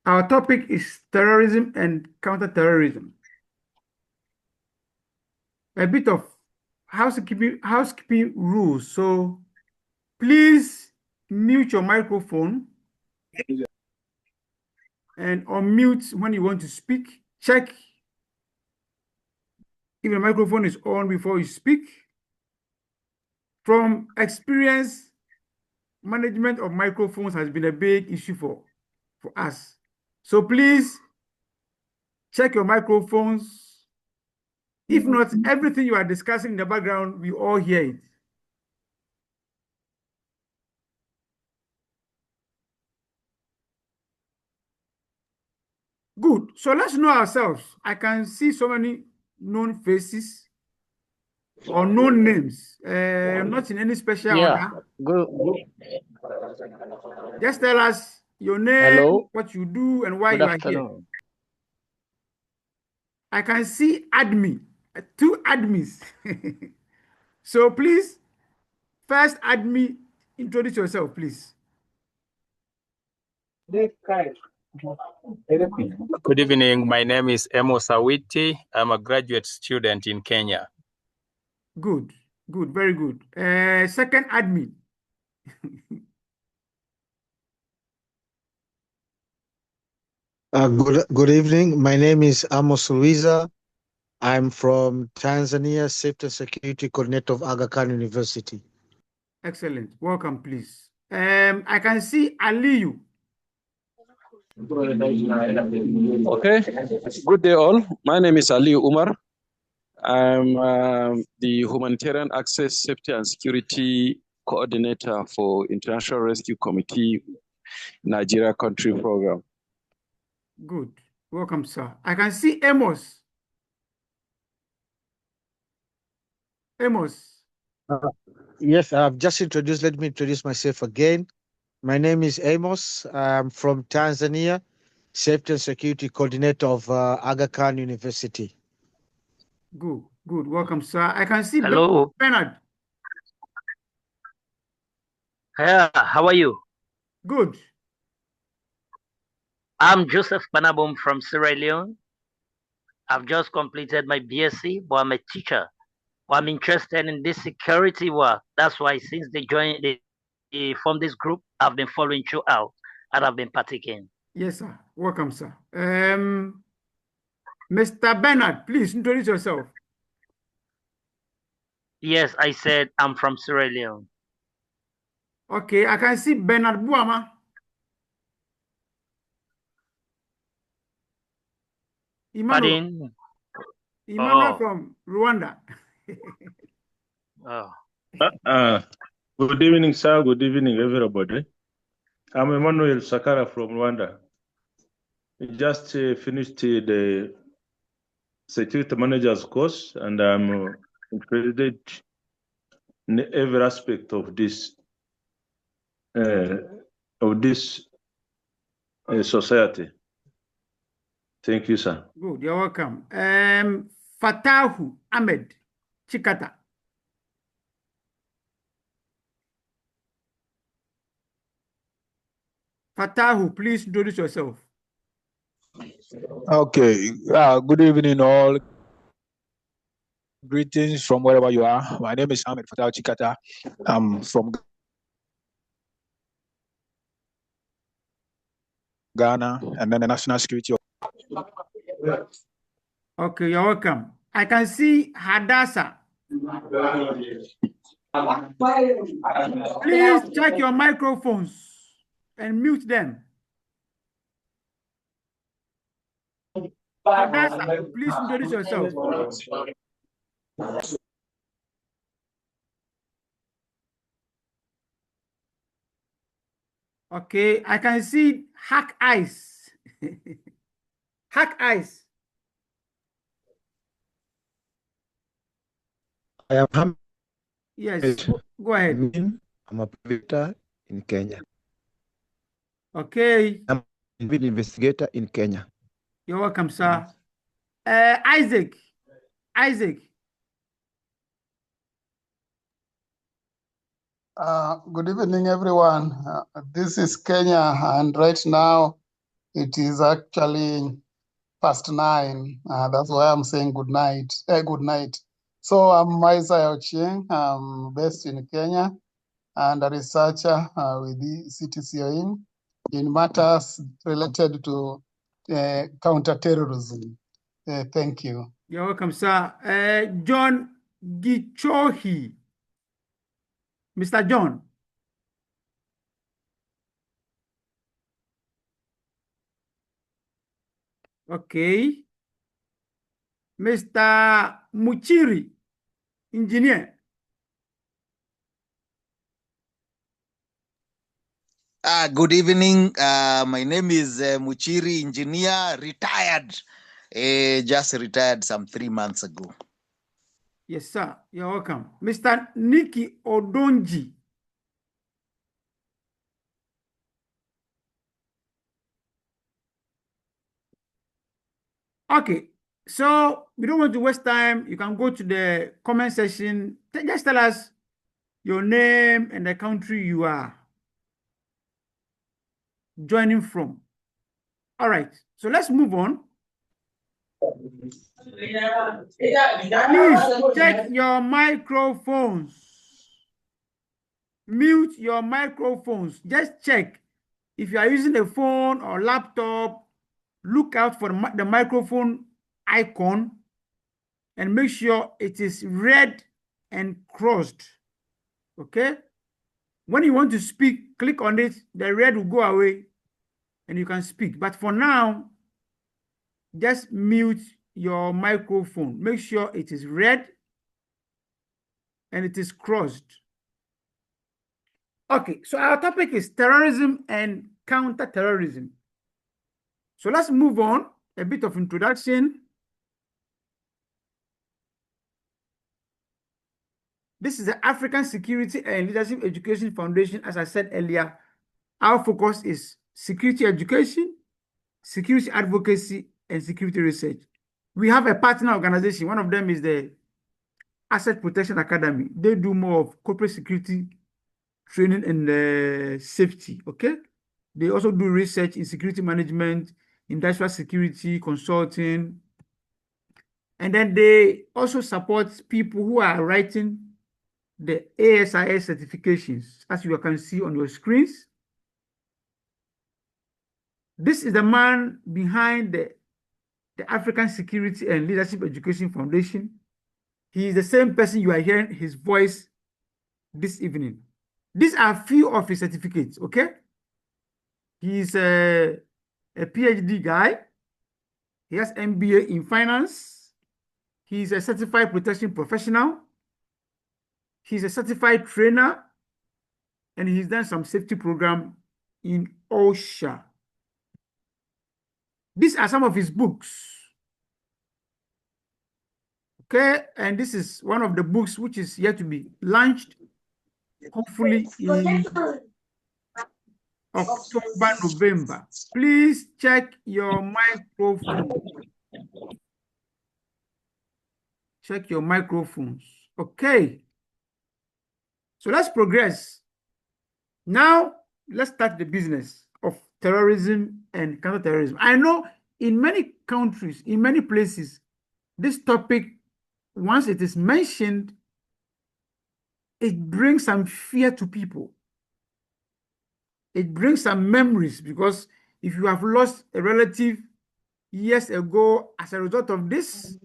Our topic is terrorism and counterterrorism. A bit of housekeeping rules. So please mute your microphone and unmute when you want to speak. Check if the microphone is on before you speak. From experience, management of microphones has been a big issue for us. So please check your microphones. If not, everything you are discussing in the background, we all hear it. Good. So let's know ourselves. I can see so many known faces or known names, not in any special order. Good. Just tell us your name, Hello. what you do, and why Good you are here. afternoon. I can see admin, two admins. So please, first admin, introduce yourself, please. Good evening. My name is Amos Awiti. I'm a graduate student in Kenya. Good, good, very good. Second admin. Good evening. My name is Amos Luiza. I'm from Tanzania, Safety and Security Coordinator of Aga Khan University. Excellent. Welcome, please. I can see Aliyu. Okay. Good day, all. My name is Ali Umar. I'm the Humanitarian Access, Safety and Security Coordinator for International Rescue Committee Nigeria Country Program. Good. Welcome, sir. I can see Amos. Amos. Yes, I've just introduced. Let me introduce myself again. My name is Amos. I'm from Tanzania, Safety and Security Coordinator of Aga Khan University. Good, good. Welcome, sir. I can see Hello. Bernard. Yeah, how are you? Good. I'm Joseph Panabom from Sierra Leone. I've just completed my BSc, but I'm a teacher. But I'm interested in this security work. That's why since they formed this group, I've been following throughout and I've been partaking. Yes, sir. Welcome, sir. Mr. Bernard, please introduce yourself. Yes, I said I'm from Sierra Leone. Okay, I can see Bernard Buama. Emmanuel. Emmanuel from Rwanda. Good evening, sir. Good evening, everybody. I'm Emmanuel Sakara from Rwanda. We just finished the security manager's course, and I'm interested in every aspect of this society. Thank you, sir. Good, you're welcome. Fatahu Ahmed Chikata. Fatahu, please introduce yourself. Okay. Good evening, all. Greetings from wherever you are. My name is Ahmed Fatahu Chikata. I'm from Ghana, and then the National Security. Okay, you're welcome. I can see Hadassah. Please check your microphones and mute them. Hadassah, please introduce yourself. Okay, I can see Hack Eyes. Hack Eyes. I am Ham. Yes, go ahead. I'm a investigator in Kenya. Okay. I'm an investigator in Kenya. You're welcome, sir. Isaac. Isaac. Good evening, everyone. This is Kenya, and right now It is actually past 9. That's why I'm saying good night. Good night. So I'm Maisa Ochieng. I'm based in Kenya and a researcher with the CTCOIN in matters related to counterterrorism. Thank you. You're welcome, sir. John Gichohi. Mr. John. Okay. Mr. Muchiri, engineer. Good evening. My name is Muchiri Engineer, retired. Just retired some 3 months ago. Yes, sir. You're welcome. Mr. Nikki Odonji. Okay. So we don't want to waste time. You can go to the comment section. Just tell us your name and the country you are joining from. All right. So let's move on. Please check your microphones. Mute your microphones. Just check. If you are using a phone or laptop, look out for the microphone icon and make sure it is red and crossed. Okay? When you want to speak, click on it. The red will go away and you can speak. But for now, just mute your microphone. Make sure it is red and it is crossed. Okay, so our topic is terrorism and counterterrorism. So let's move on. A bit of introduction. This is the African Security and Leadership Education Foundation. As I said earlier, our focus is security education, security advocacy, and security research. We have a partner organization. One of them is the Asset Protection Academy. They do more of corporate security training and safety, okay? They also do research in security management, industrial security, consulting. And then they also support people who are writing the ASIS certifications, as you can see on your screens. This is the man behind the African Security and Leadership Education Foundation. He is the same person you are hearing his voice this evening. These are few of his certificates, okay? He is a PhD guy. He has MBA in finance. He is a certified protection professional. He's a certified trainer. And he's done some safety program in OSHA. These are some of his books. Okay, and this is one of the books which is yet to be launched, hopefully in October, November. Please check your microphone. Check your microphones. Okay. So let's progress. Now, let's start the business of terrorism and counterterrorism. I know in many countries, in many places, this topic, once it is mentioned, it brings some fear to people. It brings some memories because if you have lost a relative years ago as a result of this,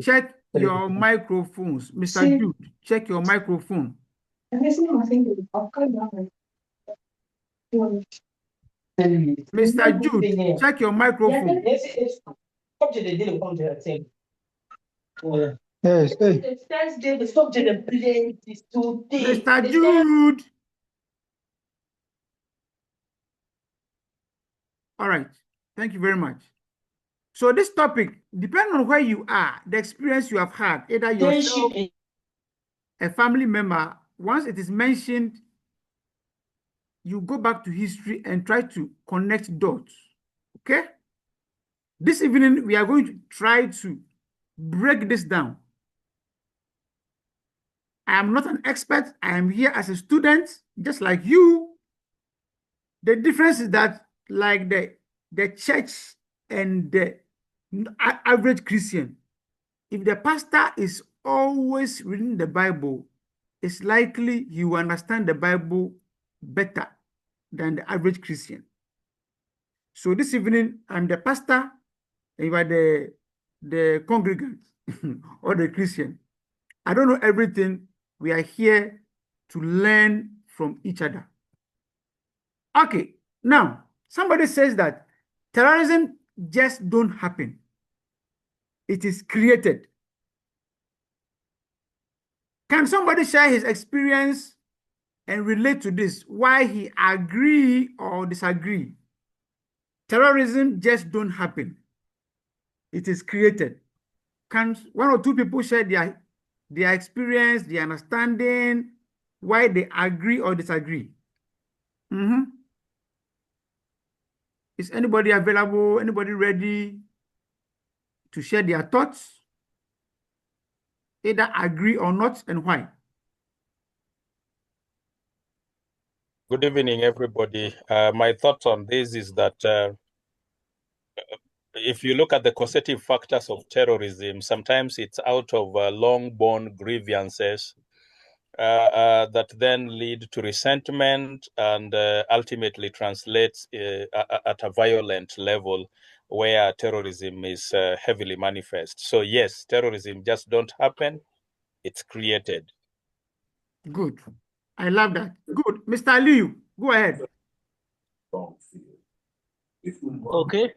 check your microphones. Mr. Jude, check your microphone. Mr. Jude, check your microphone. Yes. Mr. Jude. All right. Thank you very much. So this topic, depending on where you are, the experience you have had, either yourself, a family member, once it is mentioned, you go back to history and try to connect dots. Okay? This evening, we are going to try to break this down. I am not an expert. I am here as a student, just like you. The difference is that, like the church and the average Christian, if the pastor is always reading the Bible, it's likely he will understand the Bible better than the average Christian. So this evening, I'm the pastor, and you are the congregant or the Christian. I don't know everything. We are here to learn from each other. Okay, now somebody says that terrorism just don't happen. It is created. Can somebody share his experience and relate to this? Why he agree or disagree? Terrorism just don't happen. It is created. Can one or two people share their experience, their understanding, why they agree or disagree? Is anybody available? Anybody ready to share their thoughts? Either agree or not, and why? Good evening, everybody. My thoughts on this is that if you look at the causative factors of terrorism, sometimes it's out of long-born grievances that then lead to resentment and ultimately translates at a violent level where terrorism is heavily manifest. So yes, terrorism just don't happen, it's created. Good. I love that. Good. Mr. Liu, go ahead. Okay.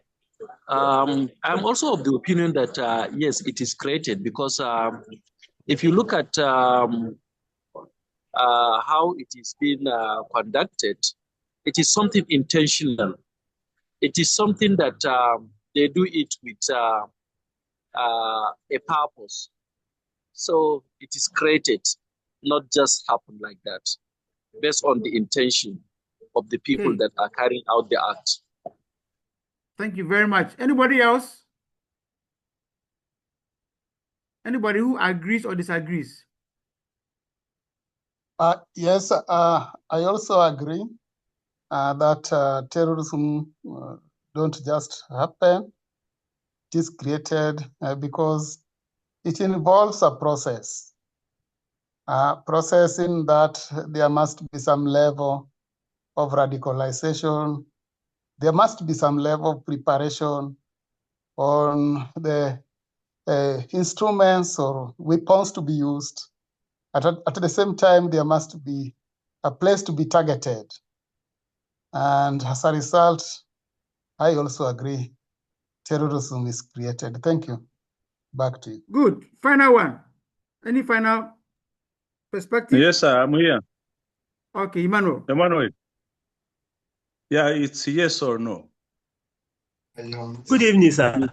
I'm also of the opinion that, yes, it is created because if you look at how it is being conducted, it is something intentional. It is something that they do it with a purpose. So it is created, not just happen like that, based on the intention of the people that are carrying out the act. Thank you very much. Anybody else? Anybody who agrees or disagrees? Yes, I also agree that terrorism don't just happen. It is created because it involves a process. Processing that there must be some level of radicalization. There must be some level of preparation on the instruments or weapons to be used. At the same time, there must be a place to be targeted. And as a result, I also agree, terrorism is created. Thank you. Back to you. Good. Final one. Any final perspective? Yes, sir, I'm here. Okay, Emmanuel. Emmanuel. Yeah, it's yes or no. Good evening, sir.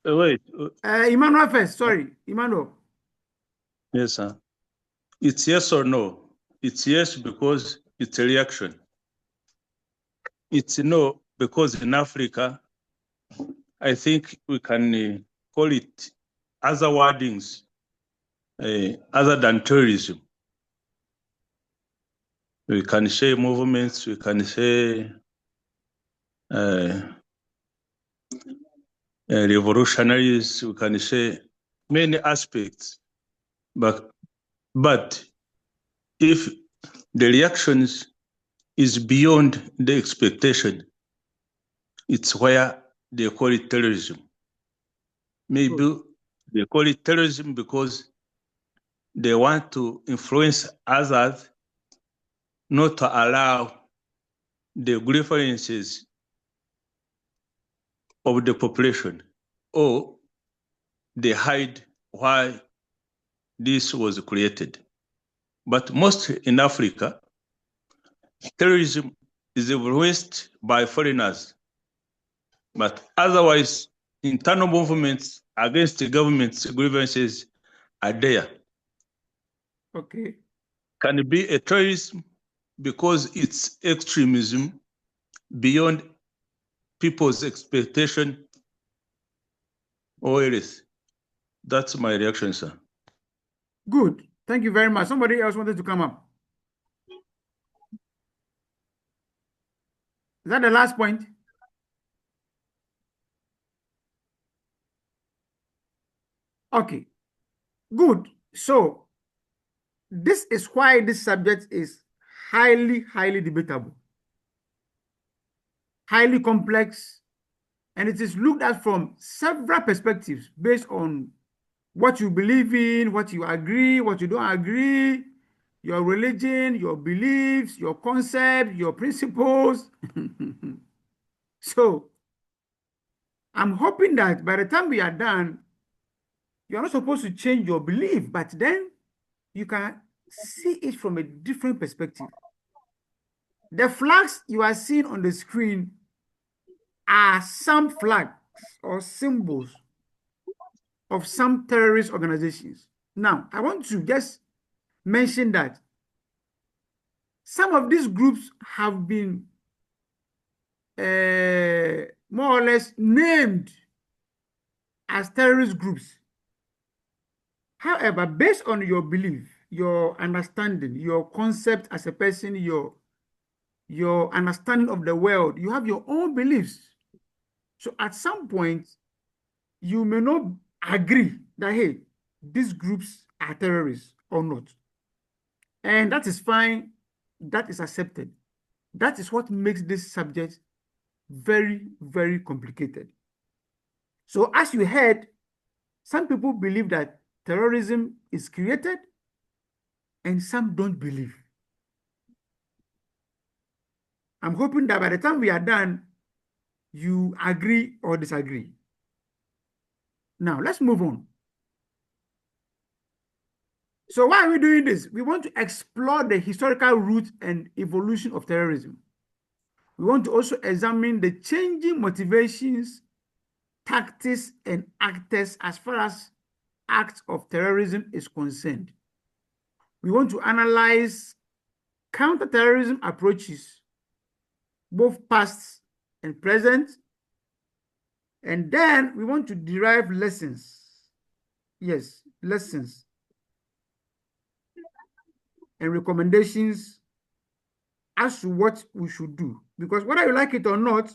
Wait. Emmanuel first. Sorry, Emmanuel. Yes, sir. It's yes or no. It's yes because it's a reaction. It's no because in Africa, I think we can call it other wordings other than terrorism. We can say movements, we can say revolutionaries, we can say many aspects. But if the reactions is beyond the expectation, it's where they call it terrorism. Maybe they call it terrorism because they want to influence others not to allow the grievances of the population, or they hide why this was created. But most in Africa, terrorism is influenced by foreigners. But otherwise, internal movements against the government's grievances are there. Okay. Can it be a terrorism because it's extremism beyond people's expectation or else? That's my reaction, sir. Good. Thank you very much. Somebody else wanted to come up. Is that the last point? Okay, good. So this is why this subject is highly, highly debatable, highly complex, and it is looked at from several perspectives based on what you believe in, what you agree, what you don't agree, your religion, your beliefs, your concept, your principles. So I'm hoping that by the time we are done, you're not supposed to change your belief, but then you can see it from a different perspective. The flags you are seeing on the screen are some flags or symbols of some terrorist organizations. Now, I want to just mention that some of these groups have been more or less named as terrorist groups. However, based on your belief, your understanding, your concept as a person, your understanding of the world, you have your own beliefs. So at some point, you may not agree that, hey, these groups are terrorists or not. And that is fine. That is accepted. That is what makes this subject very, very complicated. So as you heard, some people believe that terrorism is created and some don't believe. I'm hoping that by the time we are done, you agree or disagree. Now, let's move on. So why are we doing this? We want to explore the historical roots and evolution of terrorism. We want to also examine the changing motivations, tactics, and actors as far as acts of terrorism is concerned. We want to analyze counterterrorism approaches, both past and present. And then we want to derive lessons. Yes, lessons and recommendations as to what we should do. Because whether you like it or not,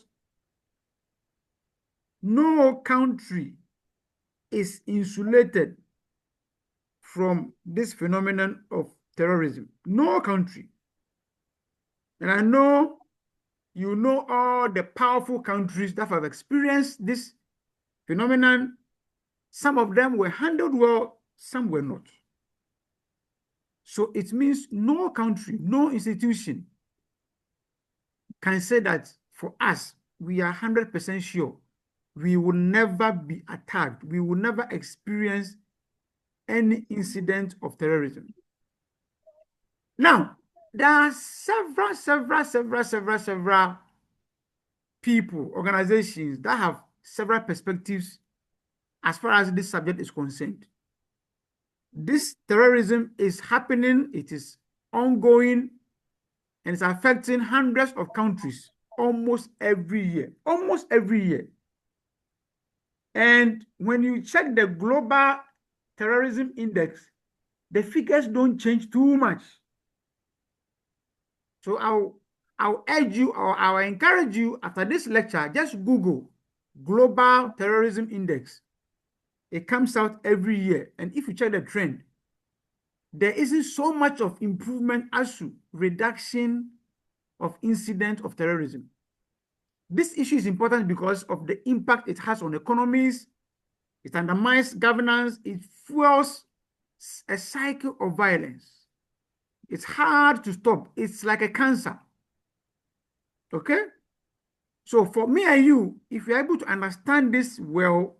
no country is insulated from this phenomenon of terrorism. No country. And I know you know all the powerful countries that have experienced this phenomenon. Some of them were handled well, some were not. So it means no country, no institution can say that for us, we are 100% sure we will never be attacked. We will never experience any incident of terrorism. Now, there are several people, organizations that have several perspectives as far as this subject is concerned. This terrorism is happening, it is ongoing, and it's affecting hundreds of countries almost every year. Almost every year. And when you check the global terrorism index, the figures don't change too much. So I'll urge you or I'll encourage you after this lecture, just Google Global Terrorism Index. It comes out every year. And if you check the trend, there isn't so much of improvement as to reduction of incident of terrorism. This issue is important because of the impact it has on economies. It undermines governance. It fuels a cycle of violence. It's hard to stop. It's like a cancer. Okay? So for me and you, if you're able to understand this well,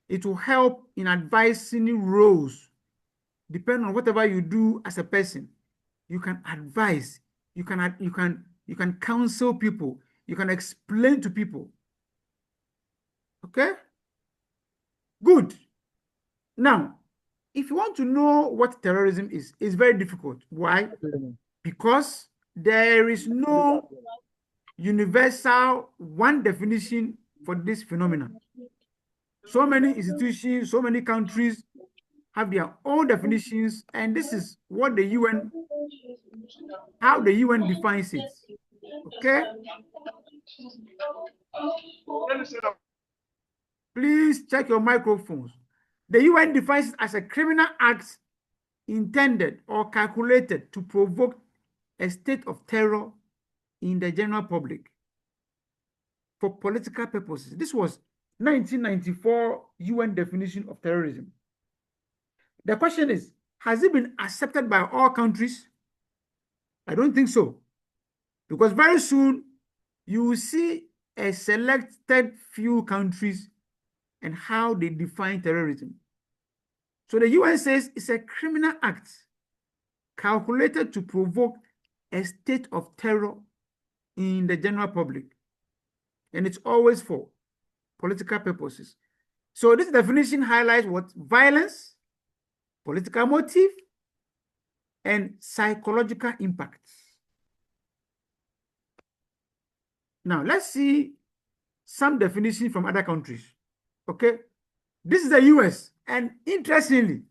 it will help in advising roles. Depending on whatever you do as a person, you can advise, you can counsel people, you can explain to people. Okay? Good. Now, if you want to know what terrorism is, it's very difficult. Why? Because there is no universal one definition for this phenomenon. So many institutions, so many countries have their own definitions, and this is what the UN, how the UN defines it. Okay? Please check your microphones. The UN defines it as a criminal act intended or calculated to provoke a state of terror in the general public for political purposes. This was 1994 UN definition of terrorism. The question is, has it been accepted by all countries? I don't think so. Because very soon, you will see a selected few countries and how they define terrorism. So the UN says it's a criminal act calculated to provoke a state of terror in the general public. And it's always for political purposes. So this definition highlights what? Violence, political motive, and psychological impacts. Now, let's see some definitions from other countries. Okay, this is the US, and interestingly,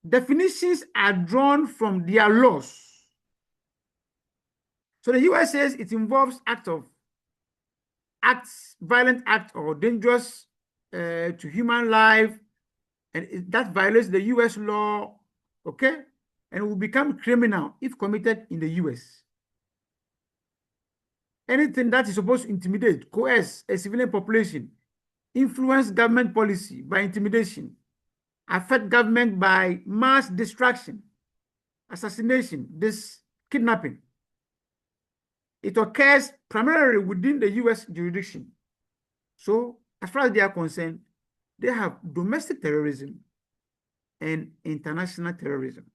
definitions are drawn from their laws. So the US says it involves violent act or dangerous to human life, and that violates the US law, okay, and will become criminal if committed in the US. Anything that is supposed to intimidate, coerce a civilian population, influence government policy by intimidation, affect government by mass distraction, assassination, kidnapping. It occurs primarily within the US jurisdiction. So, as far as they are concerned, they have domestic terrorism and international terrorism.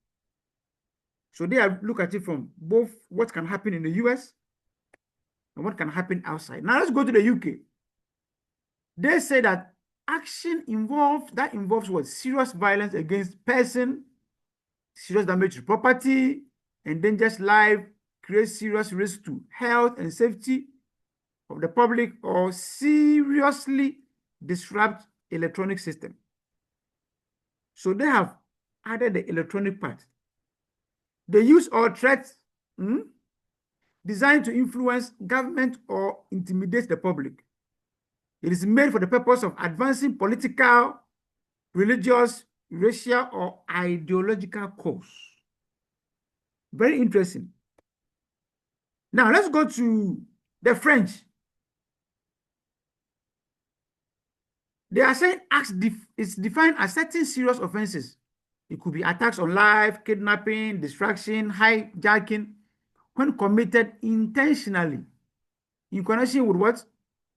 So they look at it from both what can happen in the US and what can happen outside. Now let's go to the UK. They say that action involves what? Serious violence against person, serious damage to property, endangers life, creates serious risk to health and safety of the public, or seriously disrupt electronic system. So they have added the electronic part. The use or threat designed to influence government or intimidate the public. It is made for the purpose of advancing political, religious, racial, or ideological cause. Very interesting. Now let's go to the French. They are saying acts is defined as certain serious offenses. It could be attacks on life, kidnapping, distraction, hijacking, when committed intentionally in connection with what?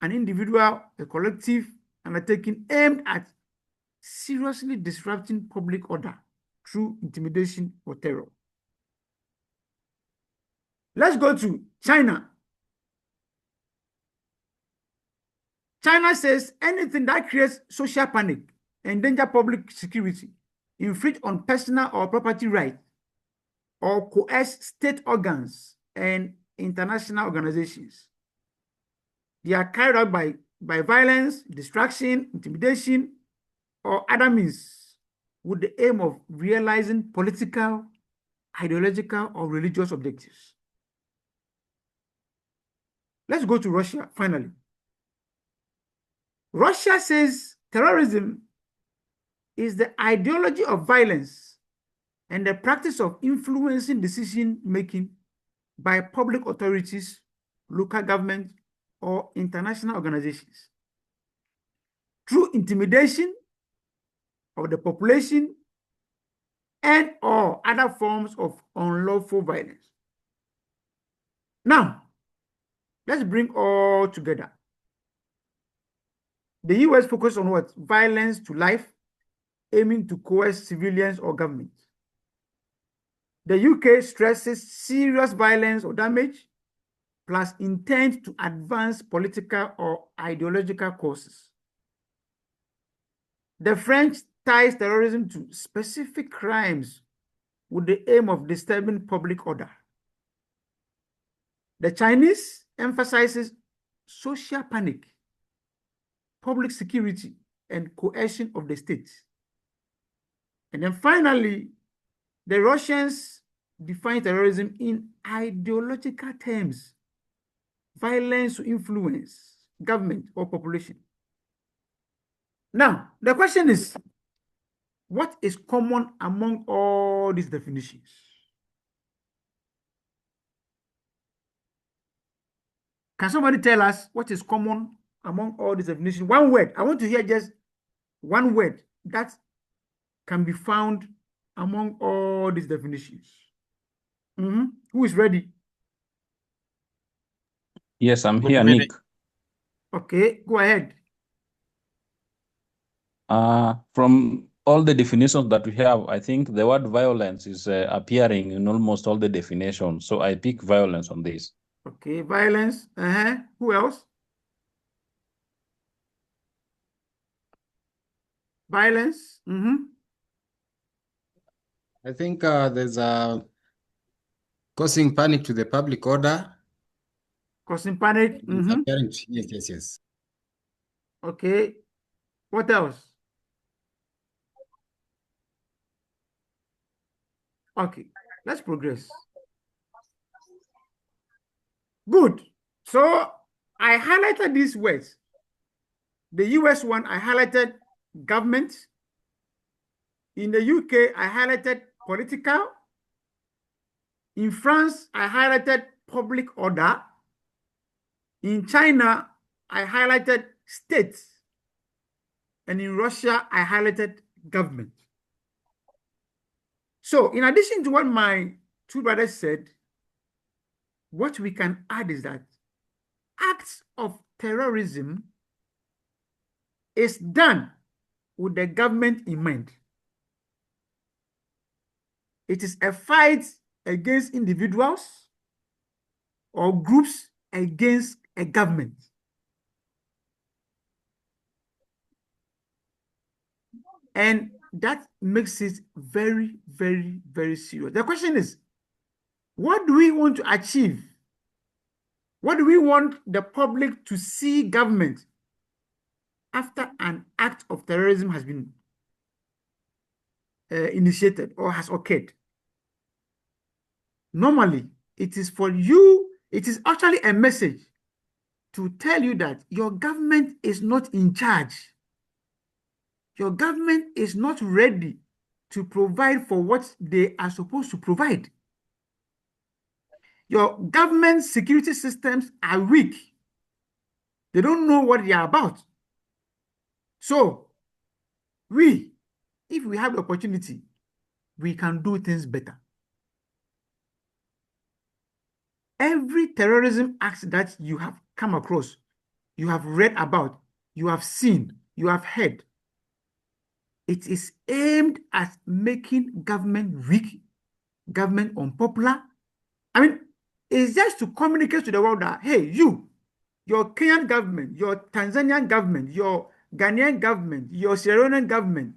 An individual, a collective undertaking aimed at seriously disrupting public order through intimidation or terror. Let's go to China. China says anything that creates social panic, endanger public security, infringe on personal or property rights, or coerce state organs and international organizations. They are carried out by violence, distraction, intimidation, or other means with the aim of realizing political, ideological, or religious objectives. Let's go to Russia, finally. Russia says terrorism is the ideology of violence and the practice of influencing decision-making by public authorities, local government, or international organizations through intimidation of the population and or other forms of unlawful violence. Now, let's bring all together. The US focused on what? Violence to life, aiming to coerce civilians or government. The UK stresses serious violence or damage, plus intent to advance political or ideological causes. The French ties terrorism to specific crimes with the aim of disturbing public order. The Chinese emphasizes social panic, public security, and coercion of the state. And then finally, the Russians define terrorism in ideological terms: violence to influence government or population. Now, the question is, what is common among all these definitions? Can somebody tell us what is common among all these definitions? One word. I want to hear just one word that can be found among all these definitions. Who is ready? Yes, I'm here, Nick. Okay, go ahead. From all the definitions that we have, I think the word violence is appearing in almost all the definitions. So I pick violence on this. Okay, violence. Who else? Violence. I think there's a causing panic to the public order. Causing panic. Apparent. Yes. Okay. What else? Okay, let's progress. Good. So I highlighted these words. The US one, I highlighted government. In the UK, I highlighted political. In France, I highlighted public order. In China, I highlighted state. And in Russia, I highlighted government. So in addition to what my two brothers said, what we can add is that acts of terrorism is done with the government in mind. It is a fight against individuals or groups against a government. And that makes it very, very, very serious. The question is, what do we want to achieve? What do we want the public to see government after an act of terrorism has been initiated or has occurred? Normally, it is for you, it is actually a message to tell you that your government is not in charge. Your government is not ready to provide for what they are supposed to provide. Your government security systems are weak. They don't know what they are about. So, if we have the opportunity, we can do things better. Every terrorism act that you have come across, you have read about, you have seen, you have heard, it is aimed at making government weak, government unpopular. I mean, it's just to communicate to the world that, hey, your Kenyan government, your Tanzanian government, your Ghanaian government, your Sierra Leonean government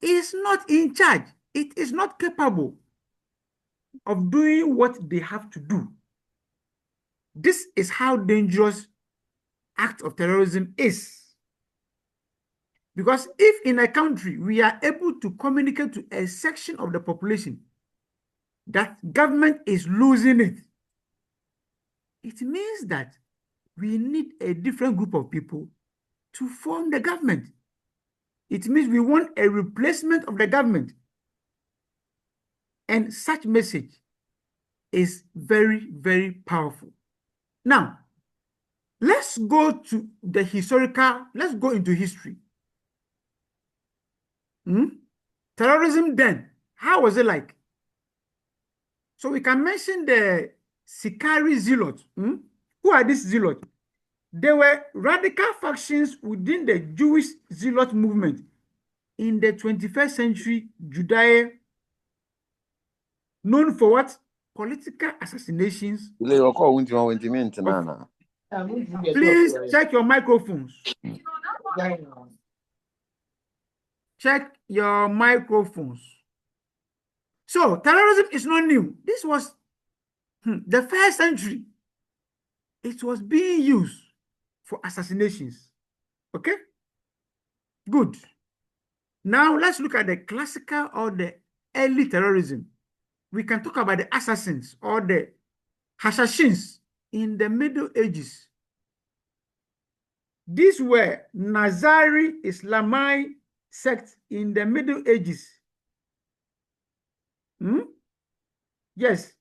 is not in charge. It is not capable of doing what they have to do. This is how dangerous act of terrorism is. Because if in a country we are able to communicate to a section of the population that government is losing it, it means that we need a different group of people to form the government. It means we want a replacement of the government. And such message is very, very powerful. Now, let's go to the historical, let's go into history. Terrorism then, how was it like? So we can mention the Sikari Zealots. Who are these zealots? They were radical factions within the Jewish zealot movement in the 21st century Judea, known for what? Political assassinations. Please check your microphones. Check your microphones. So terrorism is not new. This was the first century. It was being used for assassinations. Okay? Good. Now, let's look at the classical or the early terrorism. We can talk about the assassins or the Hashashins in the Middle Ages. These were Nazari Islamite sects in the Middle Ages. Yes,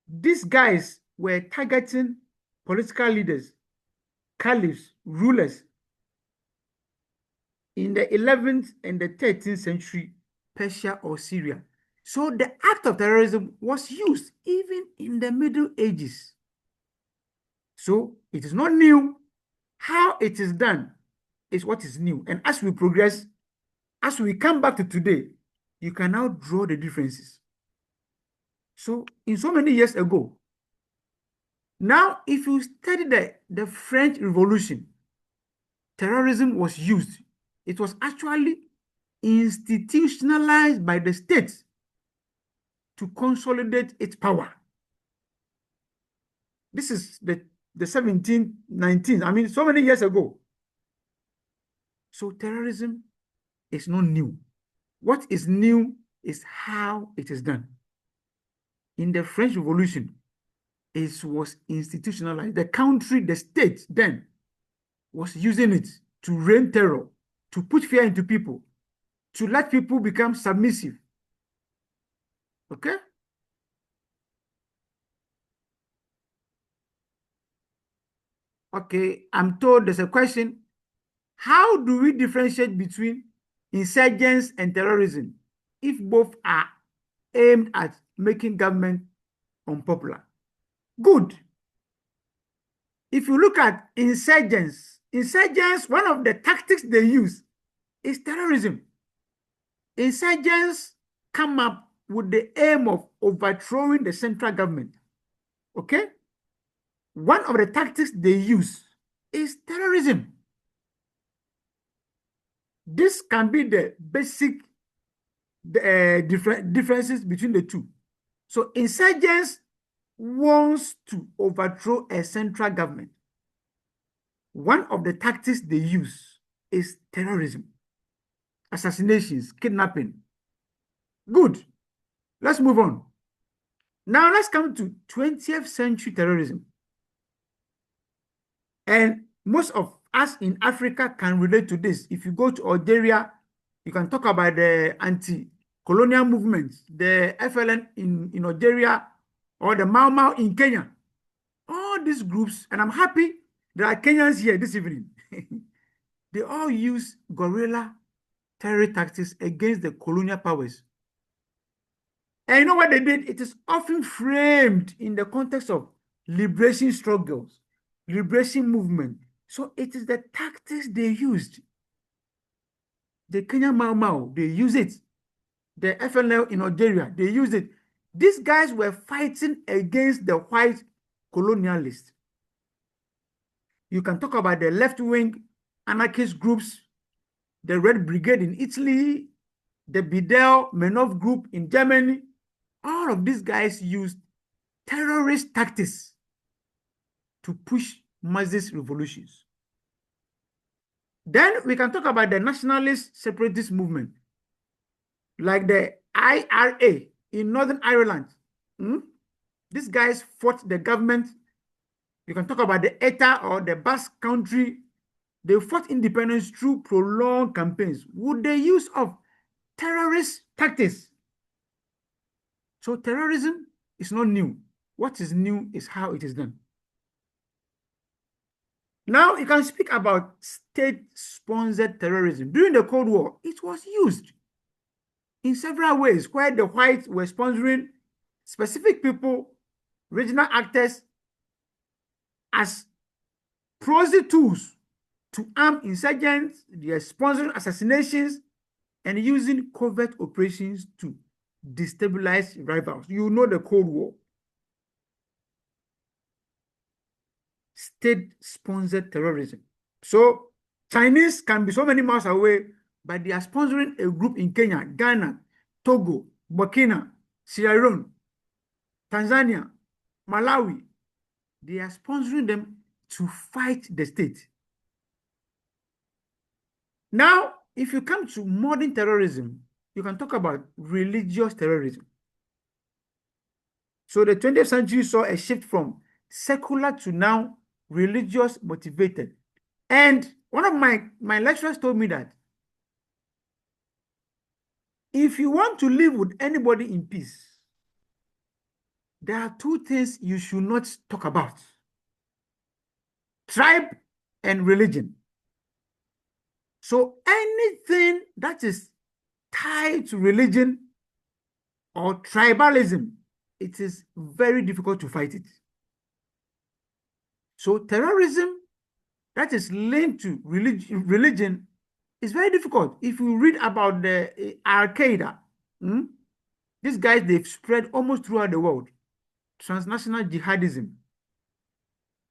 these guys were targeting political leaders, caliphs, rulers in the 11th and the 13th century Persia or Syria. So the act of terrorism was used even in the Middle Ages. So it is not new. How it is done is what is new. And as we progress, as we come back to today, you can now draw the differences. So in so many years ago, now if you study the French Revolution, terrorism was used. It was actually institutionalized by the state to consolidate its power. This is the 1719, I mean, so many years ago. So terrorism is not new. What is new is how it is done. In the French Revolution, it was institutionalized. The country, the state then was using it to rain terror, to put fear into people, to let people become submissive. Okay? Okay, I'm told there's a question. How do we differentiate between insurgents and terrorism if both are aimed at making government unpopular? Good. If you look at insurgents, one of the tactics they use is terrorism. Insurgents come up with the aim of overthrowing the central government. Okay? One of the tactics they use is terrorism. This can be the basic differences between the two. So insurgents wants to overthrow a central government. One of the tactics they use is terrorism, assassinations, kidnapping. Good. Let's move on. Now let's come to 20th century terrorism. And most of us in Africa can relate to this. If you go to Algeria, you can talk about the anti-colonial movements, the FLN in Algeria, or the Mau Mau in Kenya. All these groups, and I'm happy there are Kenyans here this evening. They all use guerrilla terror tactics against the colonial powers. And you know what they did? It is often framed in the context of liberation struggles, liberation movement. So it is the tactics they used. The Kenyan Mau Mau, they use it. The FLN in Algeria, they use it. These guys were fighting against the white colonialists. You can talk about the left-wing anarchist groups, the Red Brigade in Italy, the Bidel Menov group in Germany. All of these guys used terrorist tactics to push Marxist revolutions. Then we can talk about the nationalist separatist movement, like the IRA in Northern Ireland. These guys fought the government. You can talk about the ETA or the Basque Country. They fought independence through prolonged campaigns with the use of terrorist tactics. So terrorism is not new. What is new is how it is done. Now you can speak about state-sponsored terrorism. During the Cold War, it was used in several ways, where the whites were sponsoring specific people, regional actors, as proxy tools to arm insurgents. They are sponsoring assassinations and using covert operations to destabilize rivals. You know the Cold War. State-sponsored terrorism. So Chinese can be so many miles away, but they are sponsoring a group in Kenya, Ghana, Togo, Burkina, Sierra Leone, Tanzania, Malawi. They are sponsoring them to fight the state. Now, if you come to modern terrorism, you can talk about religious terrorism. So the 20th century saw a shift from secular to now religious motivated. And one of my lecturers told me that if you want to live with anybody in peace, there are two things you should not talk about: tribe and religion. So anything that is tied to religion or tribalism, it is very difficult to fight it. So terrorism that is linked to religion is very difficult. If you read about the Al-Qaeda, these guys, they've spread almost throughout the world. Transnational jihadism.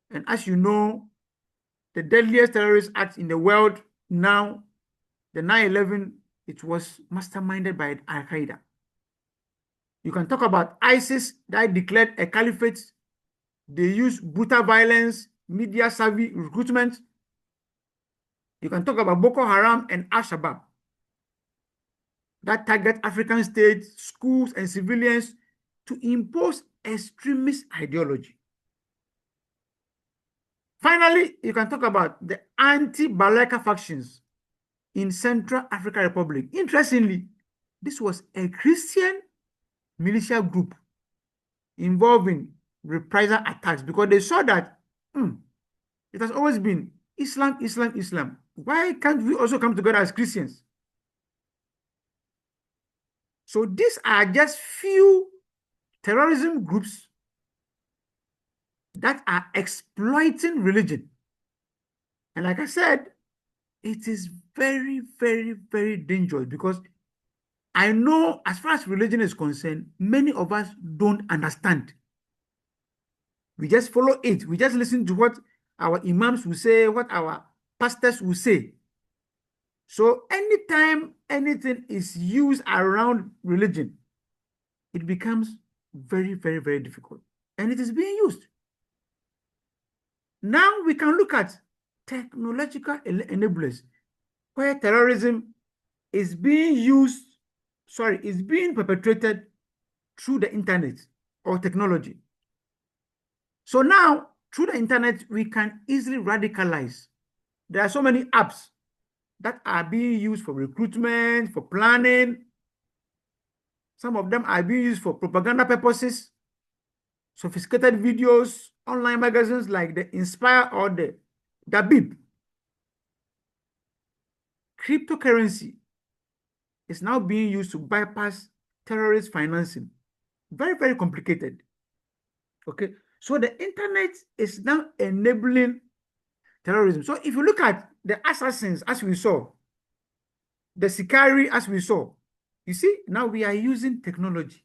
And as you know, the deadliest terrorist act in the world now, the 9/11, it was masterminded by Al-Qaeda. You can talk about ISIS that declared a caliphate. They use brutal violence, media savvy recruitment. You can talk about Boko Haram and Al-Shabaab that target African states, schools, and civilians to impose extremist ideology. Finally, you can talk about the anti-Balaka factions in Central African Republic. Interestingly, this was a Christian militia group involving reprisal attacks because they saw that it has always been Islam, Islam, Islam. Why can't we also come together as Christians? So these are just few terrorism groups that are exploiting religion. And like I said, it is very, very, very dangerous because I know as far as religion is concerned, many of us don't understand. We just follow it. We just listen to what our imams will say, what our pastors will say. So anytime anything is used around religion, it becomes very, very, very difficult. And it is being used. Now we can look at technological enablers where terrorism is being used, is being perpetrated through the internet or technology. So now, through the internet, we can easily radicalize. There are so many apps that are being used for recruitment, for planning. Some of them are being used for propaganda purposes, sophisticated videos, online magazines like the Inspire or the Dabib. Cryptocurrency is now being used to bypass terrorist financing. Very, very complicated. Okay, so the internet is now enabling terrorism. So if you look at the assassins, as we saw, the Sicari, as we saw, you see, now we are using technology.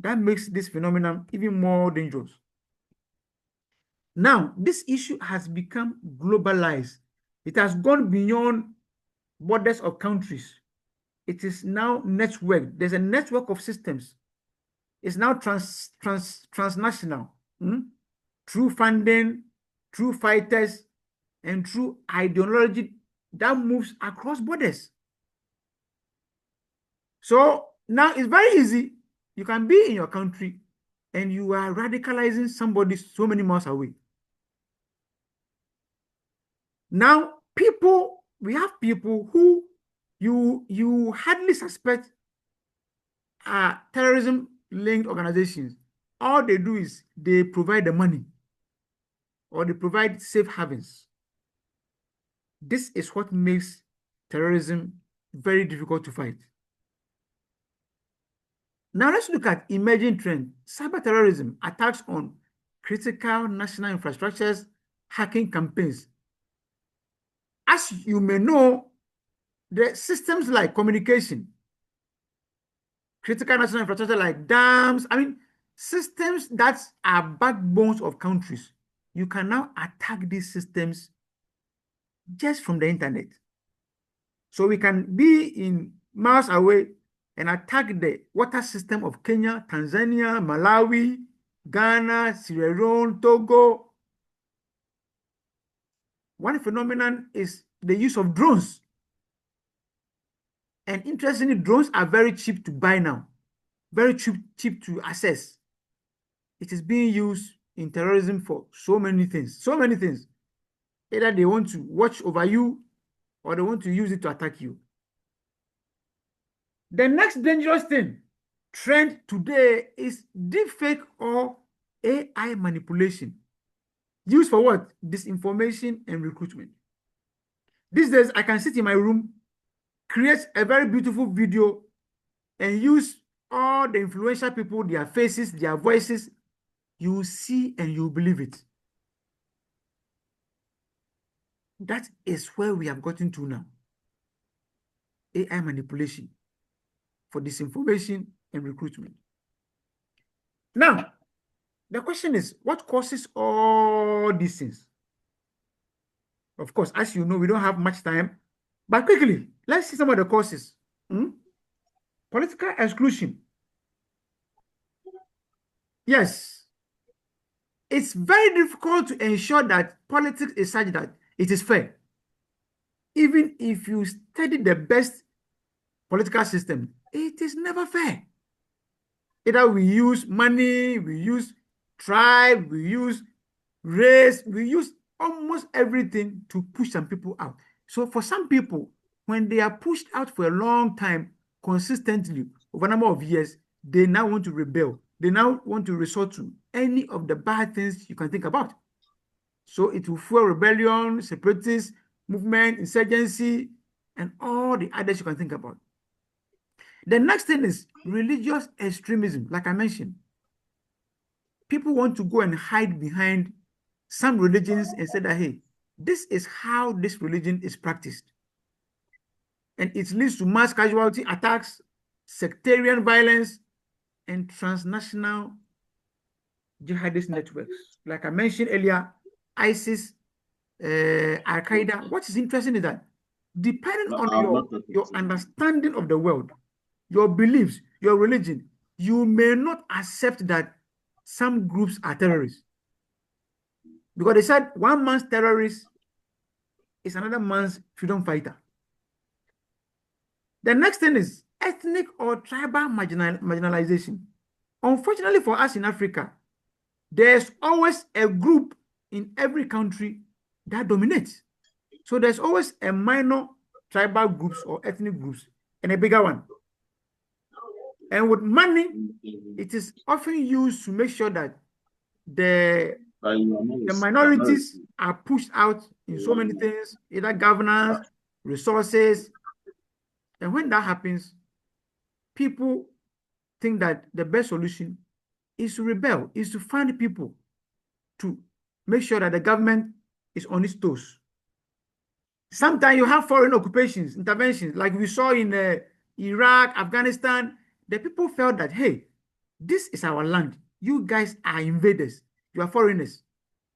That makes this phenomenon even more dangerous. Now, this issue has become globalized. It has gone beyond borders of countries. It is now networked. There's a network of systems. It's now transnational, through funding, through fighters, and through ideology that moves across borders. So now it's very easy. You can be in your country and you are radicalizing somebody so many miles away. Now, we have people who you hardly suspect are terrorism-linked organizations. All they do is they provide the money or they provide safe havens. This is what makes terrorism very difficult to fight. Now let's look at emerging trends. Cyber terrorism, attacks on critical national infrastructures, hacking campaigns. As you may know, the systems like communication, critical national infrastructure like dams, systems that are backbones of countries. You can now attack these systems just from the internet. So we can be in miles away and attack the water system of Kenya, Tanzania, Malawi, Ghana, Sierra Leone, Togo. One phenomenon is the use of drones. And interestingly, drones are very cheap to buy now, very cheap to access. It is being used in terrorism for so many things, so many things. Either they want to watch over you or they want to use it to attack you. The next dangerous trend today is deepfake or AI manipulation. Used for what? Disinformation and recruitment. These days, I can sit in my room, create a very beautiful video, and use all the influential people, their faces, their voices. You will see and you will believe it. That is where we have gotten to now. AI manipulation for disinformation and recruitment. Now, the question is, what causes all these things? Of course, as you know, we don't have much time, but quickly, let's see some of the causes. Political exclusion. Yes, it's very difficult to ensure that politics is such that it is fair. Even if you study the best political system, it is never fair. Either we use money, we use tribe, we use race, we use almost everything to push some people out. So for some people, when they are pushed out for a long time, consistently, over a number of years, they now want to rebel. They now want to resort to any of the bad things you can think about. So it will fuel rebellion, separatist movement, insurgency, and all the others you can think about. The next thing is religious extremism, like I mentioned. People want to go and hide behind some religions and say that, hey, this is how this religion is practiced. And it leads to mass casualty attacks, sectarian violence, and transnational jihadist networks. Like I mentioned earlier, ISIS, Al Qaeda. What is interesting is that depending on your understanding of the world, your beliefs, your religion, you may not accept that some groups are terrorists. Because they said one man's terrorist is another man's freedom fighter. The next thing is ethnic or tribal marginalization. Unfortunately for us in Africa, there's always a group in every country that dominates. So there's always a minor tribal groups or ethnic groups and a bigger one. And with money, it is often used to make sure that the minorities are pushed out in so many things, either governance, resources. And when that happens, people think that the best solution is to rebel, is to find people to make sure that the government is on its toes. Sometimes you have foreign occupations, interventions, like we saw in Iraq, Afghanistan. The people felt that, hey, this is our land. You guys are invaders. You are foreigners.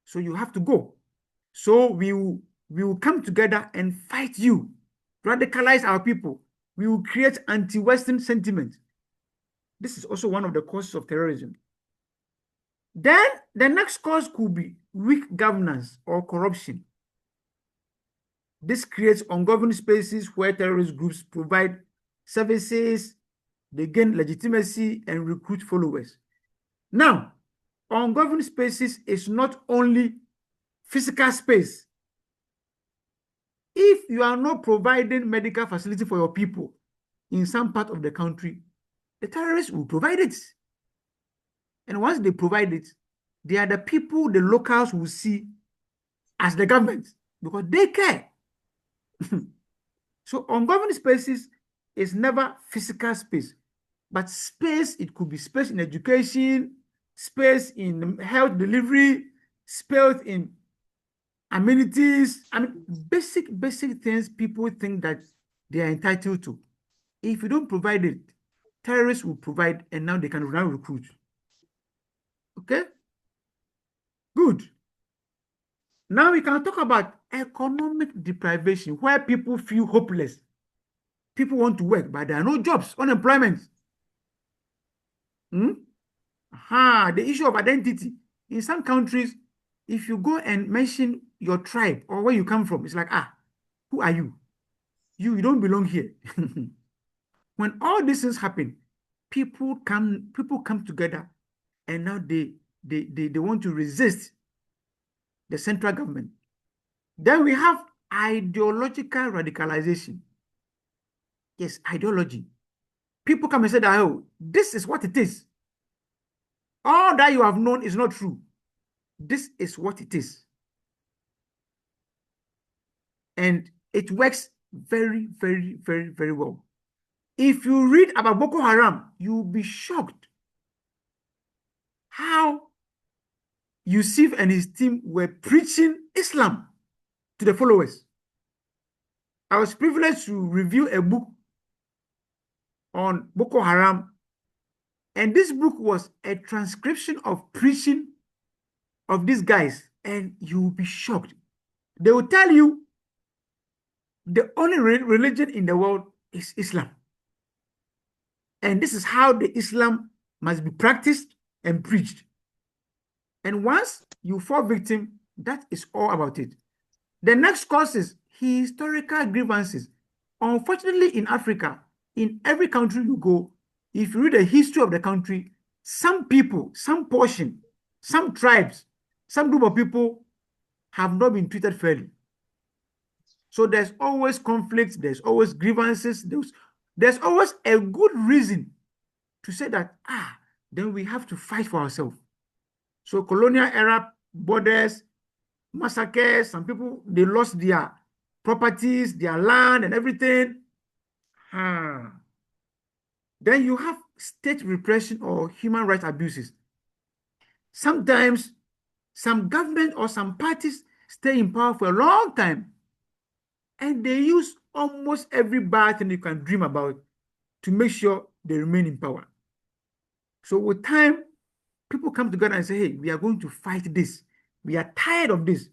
So you have to go. So we will come together and fight you, radicalize our people. We will create anti-Western sentiment. This is also one of the causes of terrorism. Then the next cause could be weak governance or corruption. This creates ungoverned spaces where terrorist groups provide services, they gain legitimacy and recruit followers. Now, ungoverned spaces is not only physical space. If you are not providing medical facility for your people in some part of the country, the terrorists will provide it. And once they provide it, they are the people the locals will see as the government because they care. So ungoverned spaces is never physical space, but space, it could be space in education, space in health delivery, space in amenities. I mean, basic things people think that they are entitled to. If you don't provide it, terrorists will provide, and now they can now recruit. Okay? Good. Now we can talk about economic deprivation, where people feel hopeless. People want to work, but there are no jobs, unemployment. The issue of identity. In some countries, if you go and mention your tribe or where you come from, it's like, who are you? You don't belong here. when all these things happen, people come together, and now they want to resist the central government. Then we have ideological radicalization. Yes, ideology. People come and say that, oh, this is what it is. All that you have known is not true. This is what it is. And it works very, very, very, very well. If you read about Boko Haram, you'll be shocked how Yusuf and his team were preaching Islam to the followers. I was privileged to review a book on Boko Haram, and this book was a transcription of preaching of these guys, and you'll be shocked. They will tell you the only religion in the world is Islam. And this is how the Islam must be practiced and preached. And once you fall victim, that is all about it. The next cause is historical grievances. Unfortunately, in Africa, in every country you go, if you read the history of the country, some people, some portion, some tribes, some group of people have not been treated fairly. So there's always conflicts, there's always grievances, there's always a good reason to say that, then we have to fight for ourselves. So colonial era borders, massacres, some people, they lost their properties, their land and everything. Then you have state repression or human rights abuses. Sometimes some government or some parties stay in power for a long time, and they use almost every bad thing you can dream about to make sure they remain in power. So with time, people come together and say, hey, we are going to fight this. We are tired of this.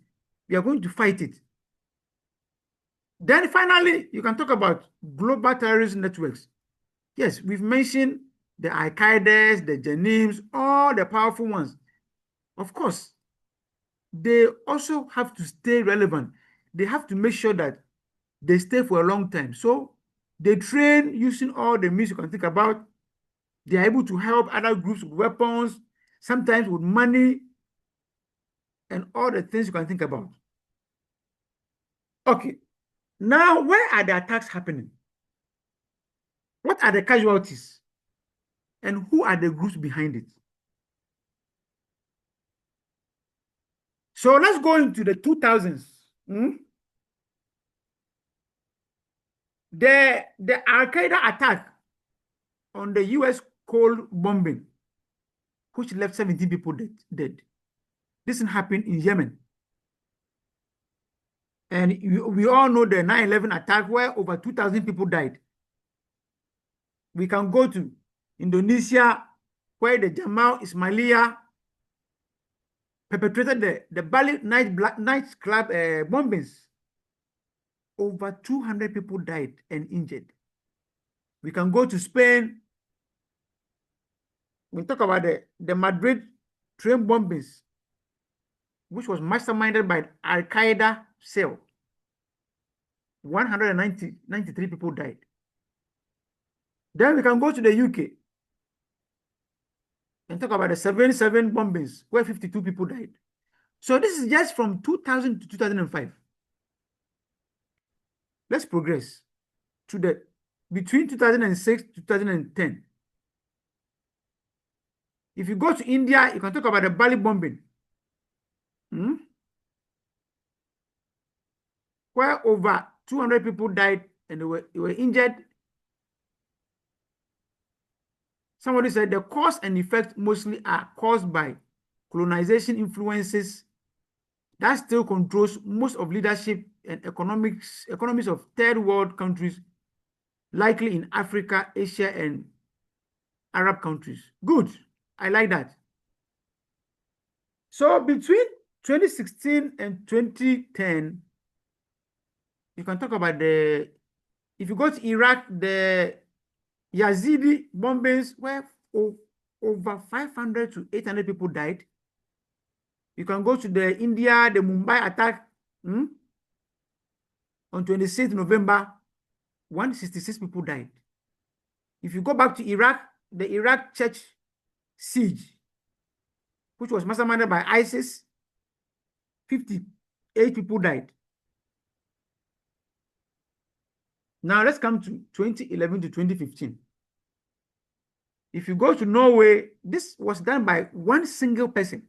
We are going to fight it. Then finally, you can talk about global terrorism networks. Yes, we've mentioned the Al-Qaedas, the Janims, all the powerful ones. Of course, they also have to stay relevant. They have to make sure that they stay for a long time. So they train using all the means you can think about. They are able to help other groups with weapons, sometimes with money, and all the things you can think about. Okay, now where are the attacks happening? What are the casualties? And who are the groups behind it? So let's go into the 2000s. The Al-Qaeda attack on the US cold bombing, which left 17 people dead. This happened in Yemen. And we all know the 9/11 attack where over 2,000 people died. We can go to Indonesia, where the Jamal Ismailia perpetrated the Bali nightclub bombings. Over 200 people died and injured. We can go to Spain. We talk about the Madrid train bombings, which was masterminded by Al-Qaeda cell. 193 people died. Then we can go to the UK and talk about the 7/7 bombings, where 52 people died. So this is just from 2000 to 2005. Let's progress to between 2006 to 2010. If you go to India, you can talk about the Bali bombing, where over 200 people died and they were injured. Somebody said the cause and effect mostly are caused by colonization influences that still controls most of leadership and economies of third world countries, likely in Africa, Asia, and Arab countries. Good. I like that. So between 2016 and 2010, you can talk about if you go to Iraq, the Yazidi bombings where over 500 to 800 people died. You can go to the India, the Mumbai attack on 26th November, 166 people died. If you go back to Iraq, the Iraq church siege, which was masterminded by ISIS, 58 people died. Now let's come to 2011 to 2015. If you go to Norway, this was done by one single person.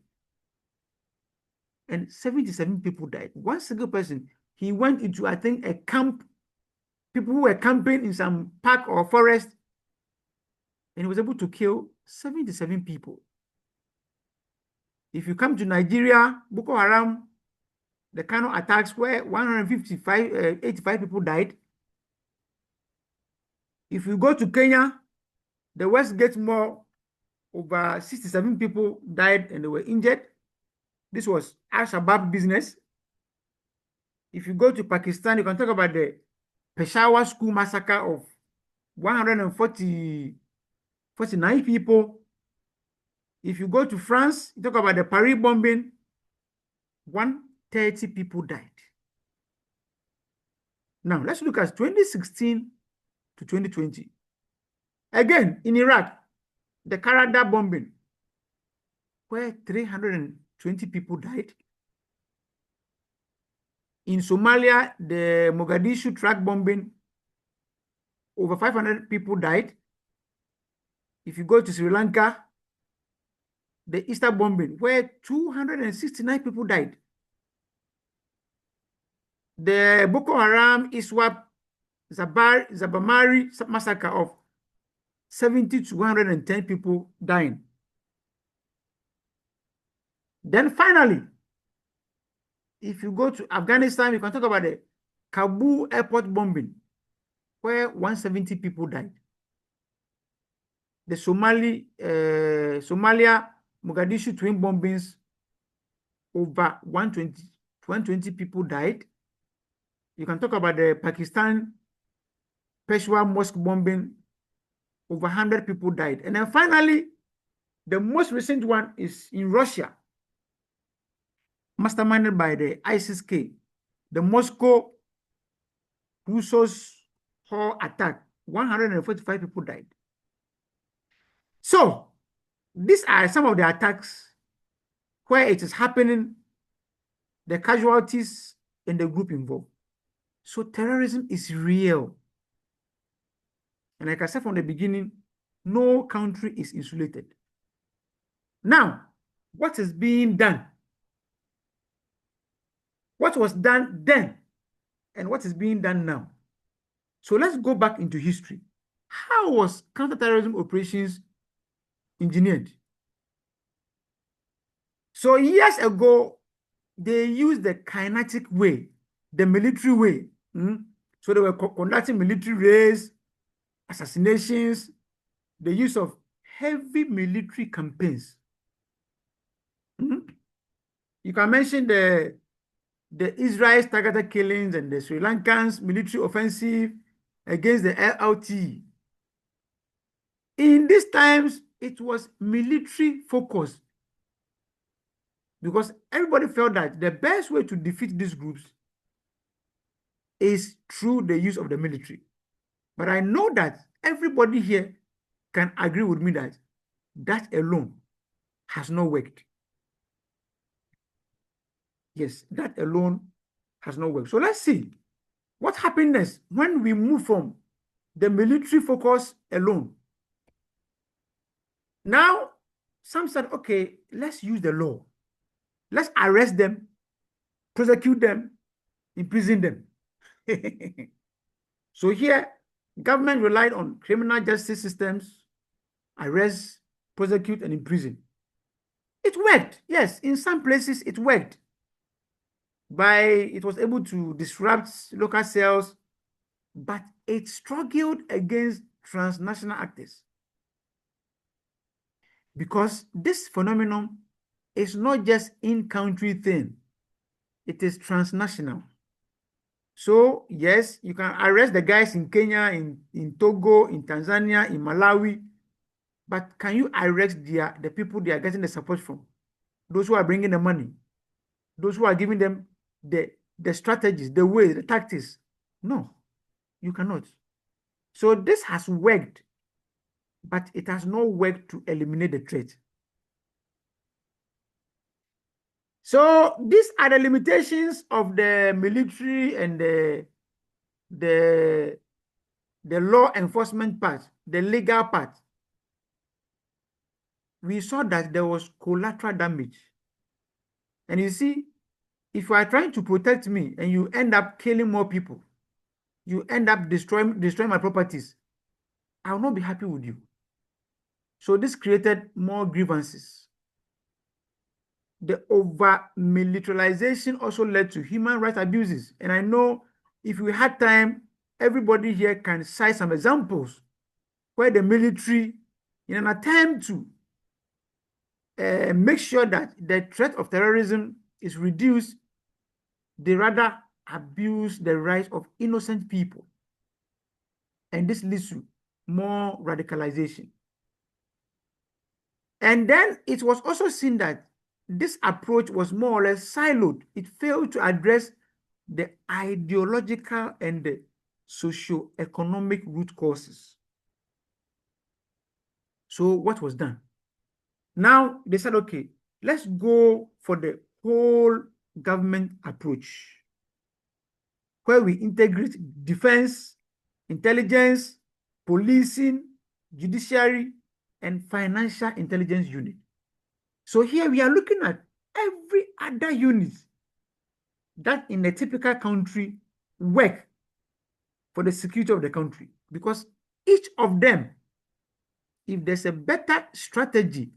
And 77 people died. One single person. He went into, I think, a camp. People who were camping in some park or forest. And he was able to kill 77 people. If you come to Nigeria, Boko Haram, the kind of attacks where 85 people died. If you go to Kenya, the Westgate Mall, over 67 people died and they were injured. This was Al-Shabaab business. If you go to Pakistan, you can talk about the Peshawar school massacre of 149 people. If you go to France, you talk about the Paris bombing, 130 people died. Now, let's look at 2016 to 2020. Again, in Iraq, the Karada bombing, where 320 people died. In Somalia, the Mogadishu truck bombing, over 500 people died. If you go to Sri Lanka, the Easter bombing, where 269 people died. The Boko Haram ISWAP Zabamari massacre of 70 to 110 people dying. Then finally, if you go to Afghanistan, you can talk about the Kabul airport bombing, where 170 people died. The Somalia Mogadishu twin bombings, over 120 people died. You can talk about the Pakistan Peshawar mosque bombing, over 100 people died. And then finally, the most recent one is in Russia, masterminded by the ISIS-K, the Moscow Russos Hall attack, 145 people died. So, these are some of the attacks where it is happening, the casualties and the group involved. So, terrorism is real. And like I said from the beginning, no country is insulated. Now, what is being done? What was done then and what is being done now? So let's go back into history. How was counterterrorism operations engineered? So years ago, they used the kinetic way, the military way. So they were conducting military raids, assassinations, the use of heavy military campaigns. You can mention the Israel's targeted killings and the Sri Lankans military offensive against the LLT. In these times, it was military focused because everybody felt that the best way to defeat these groups is through the use of the military. But I know that everybody here can agree with me that that alone has not worked. Yes, that alone has not worked. So let's see what happens when we move from the military focus alone. Now, some said, okay, let's use the law. Let's arrest them, prosecute them, imprison them. So here, government relied on criminal justice systems, arrest, prosecute, and imprison. It worked. Yes, in some places it worked. It was able to disrupt local cells, but it struggled against transnational actors. Because this phenomenon is not just in-country thing, it is transnational. So yes, you can arrest the guys in Kenya, in Togo, in Tanzania, in Malawi, but can you arrest the people they are getting the support from? Those who are bringing the money, those who are giving them the strategies, the way, the tactics? No, you cannot. So this has worked but it has not worked to eliminate the threat. So these are the limitations of the military and the law enforcement part, the legal part. We saw that there was collateral damage. And you see, if you are trying to protect me and you end up killing more people, you end up destroying my properties, I will not be happy with you. So this created more grievances. The over-militarization also led to human rights abuses. And I know if we had time, everybody here can cite some examples where the military, in an attempt to make sure that the threat of terrorism is reduced, they rather abuse the rights of innocent people. And this leads to more radicalization. And then it was also seen that this approach was more or less siloed. It failed to address the ideological and the socio-economic root causes. So what was done? Now they said, okay, let's go for the whole government approach, where we integrate defense, intelligence, policing, judiciary, and financial intelligence unit. So here we are looking at every other unit that in a typical country work for the security of the country, because each of them, if there's a better strategy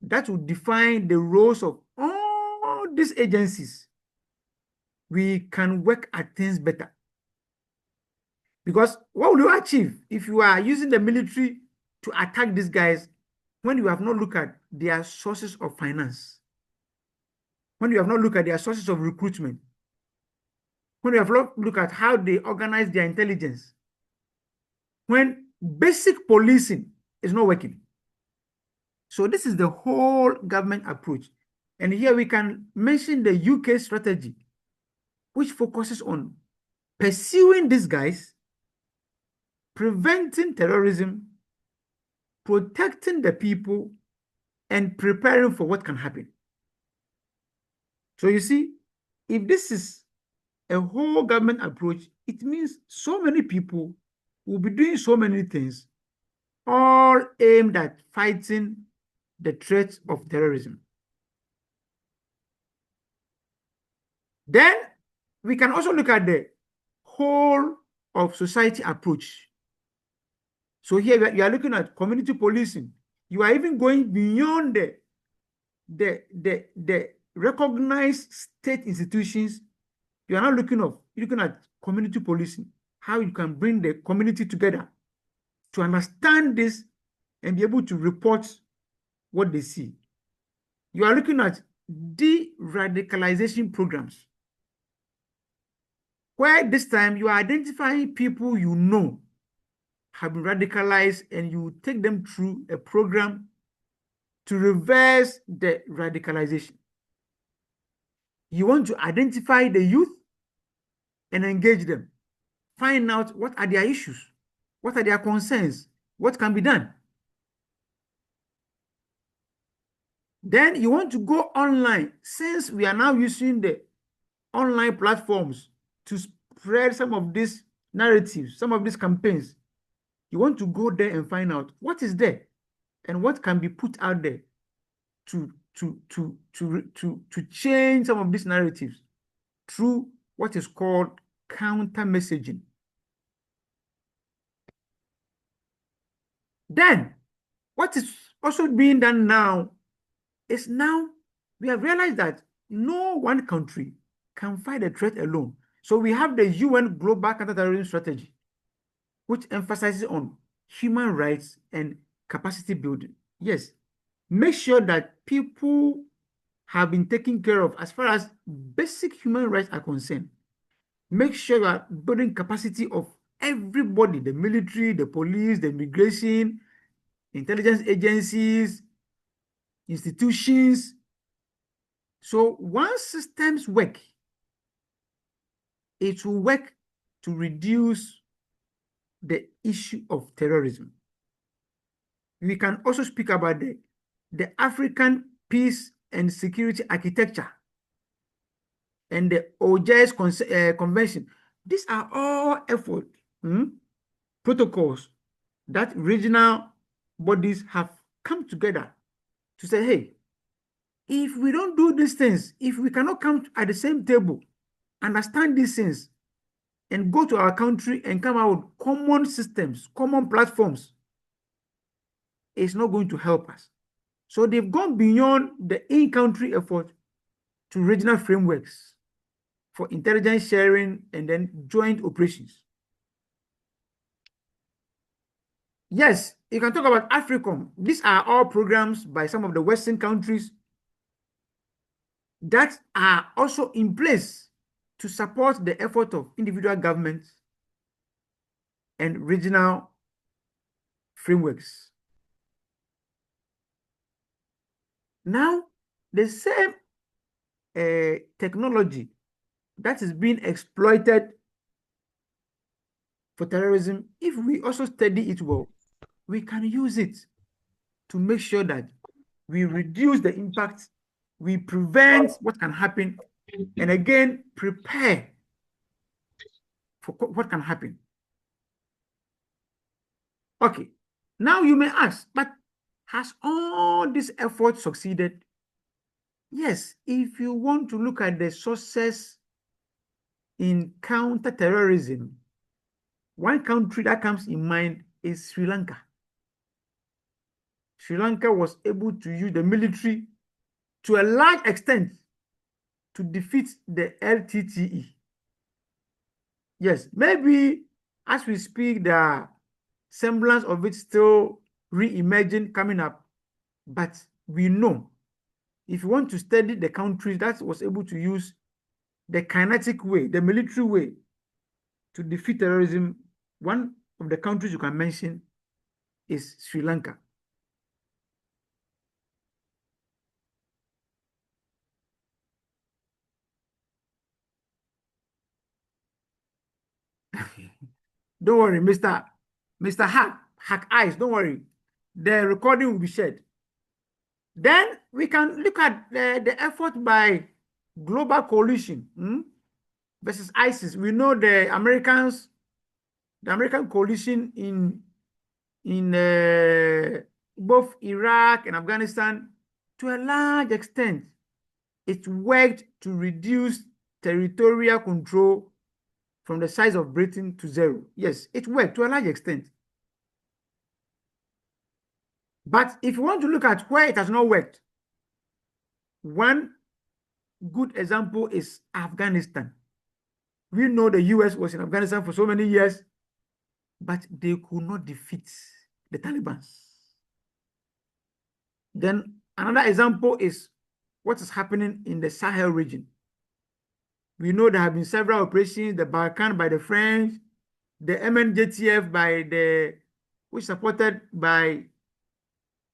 that will define the roles of all these agencies, we can work at things better. Because what will you achieve if you are using the military to attack these guys when you have not looked at their sources of finance, when you have not looked at their sources of recruitment, when you have not looked at how they organize their intelligence, when basic policing is not working? So this is the whole government approach. And here we can mention the UK strategy, which focuses on pursuing these guys, preventing terrorism, protecting the people, and preparing for what can happen. So you see, if this is a whole government approach, it means so many people will be doing so many things, all aimed at fighting the threat of terrorism. Then we can also look at the whole of society approach. So here you are looking at community policing. You are even going beyond the recognized state institutions. You are now looking at community policing, how you can bring the community together to understand this and be able to report what they see. You are looking at de-radicalization programs, where this time you are identifying people you know have been radicalized, and you take them through a program to reverse the radicalization. You want to identify the youth and engage them. Find out what are their issues, what are their concerns, what can be done. Then you want to go online, since we are now using the online platforms to spread some of these narratives, some of these campaigns. You want to go there and find out what is there and what can be put out there to change some of these narratives through what is called counter messaging. Then what is also being done now is, now we have realized that no one country can fight the threat alone. So we have the UN Global Counterterrorism Strategy, which emphasizes on human rights and capacity building. Yes, make sure that people have been taken care of as far as basic human rights are concerned. Make sure you are building capacity of everybody, the military, the police, the immigration, intelligence agencies, institutions. So once systems work, it will work to reduce the issue of terrorism. we can also speak about the African Peace and Security Architecture and the OJS Convention. These are all efforts, protocols that regional bodies have come together to say, hey, if we don't do these things, if we cannot come at the same table, understand these things, and go to our country and come out with common systems, common platforms, it's not going to help us. So they've gone beyond the in-country effort to regional frameworks for intelligence sharing and then joint operations. Yes, you can talk about AFRICOM. These are all programs by some of the Western countries that are also in place to support the effort of individual governments and regional frameworks. Now, the same technology that is being exploited for terrorism, if we also study it well, we can use it to make sure that we reduce the impact, we prevent what can happen, and again, prepare for what can happen. Okay, now you may ask, but has all this effort succeeded? Yes, if you want to look at the sources in counter-terrorism, one country that comes in mind is Sri Lanka. Sri Lanka was able to use the military to a large extent to defeat the LTTE. Yes, maybe as we speak, the semblance of it still re-emerging, coming up, but we know if you want to study the country that was able to use the kinetic way, the military way to defeat terrorism, one of the countries you can mention is Sri Lanka. Don't worry, Mr. Hack Eyes, don't worry. The recording will be shared. Then we can look at the effort by Global Coalition versus ISIS. We know the American coalition in both Iraq and Afghanistan, to a large extent, it worked to reduce territorial control from the size of Britain to 0. Yes, it worked to a large extent. But if you want to look at where it has not worked, one good example is Afghanistan. We know the US was in Afghanistan for so many years, but they could not defeat the Taliban. Then another example is what is happening in the Sahel region. We know there have been several operations, the Barkhane by the French, the MNJTF by which supported by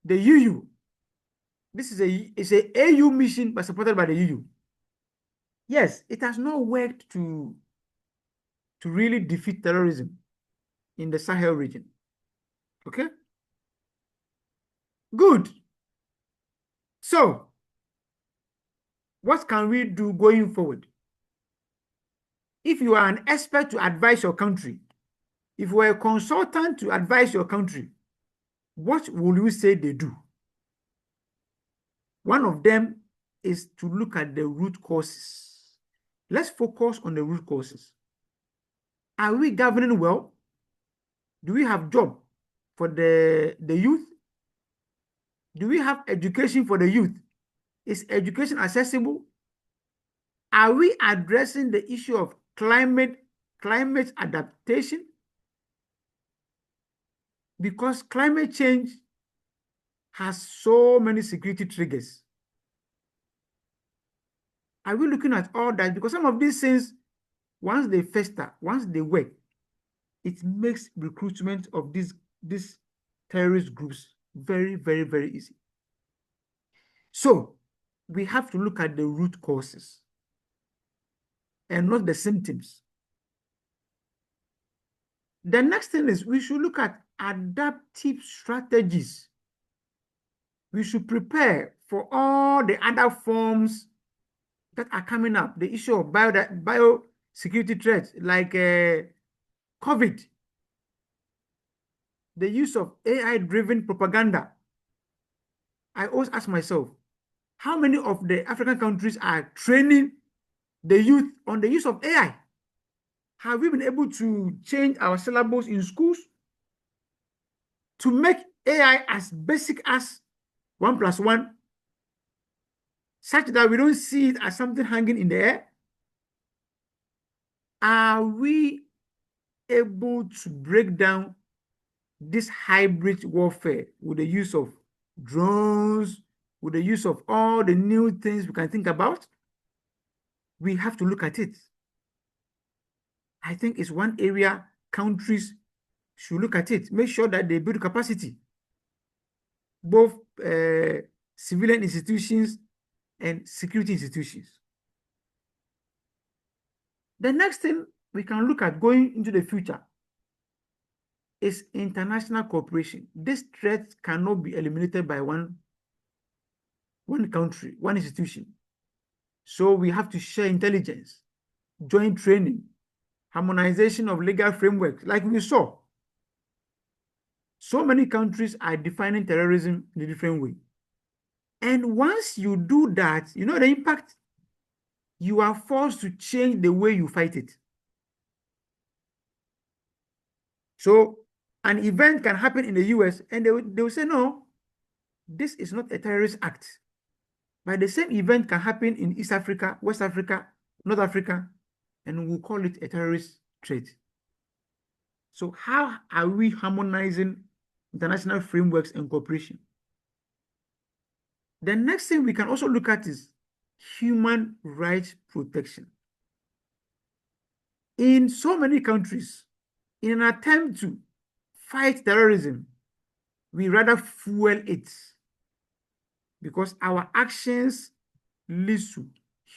the UU. This is a AU mission, but supported by the UU. Yes, it has not worked to really defeat terrorism in the Sahel region. Okay? Good. So, what can we do going forward? If you are an expert to advise your country, if you are a consultant to advise your country, what will you say they do? One of them is to look at the root causes. Let's focus on the root causes. Are we governing well? Do we have job for the youth? Do we have education for the youth? Is education accessible? Are we addressing the issue of climate adaptation? Because climate change has so many security triggers. Are we looking at all that? Because some of these things, once they fester, once they work, it makes recruitment of these terrorist groups very, very, very easy. So we have to look at the root causes and not the symptoms. The next thing is we should look at adaptive strategies we should prepare for all the other forms that are coming up. The issue of biosecurity threats like COVID, the use of AI-driven propaganda. I always ask myself, how many of the African countries are training the youth on the use of AI? Have we been able to change our syllabus in schools to make AI as basic as 1+1, such that we don't see it as something hanging in the air? Are we able to break down this hybrid warfare with the use of drones, with the use of all the new things we can think about? We have to look at it. I think it's one area countries should look at it. Make sure that they build capacity, both civilian institutions and security institutions. The next thing we can look at going into the future is international cooperation. This threat cannot be eliminated by one country, one institution. So we have to share intelligence, joint training, harmonization of legal frameworks, like we saw. So many countries are defining terrorism in a different way. And once you do that, you know the impact? You are forced to change the way you fight it. So an event can happen in the US and they will say, no, this is not a terrorist act. But the same event can happen in East Africa, West Africa, North Africa, and we'll call it a terrorist threat. So how are we harmonizing international frameworks and cooperation? The next thing we can also look at is human rights protection. In so many countries, in an attempt to fight terrorism, we rather fuel it because our actions lead to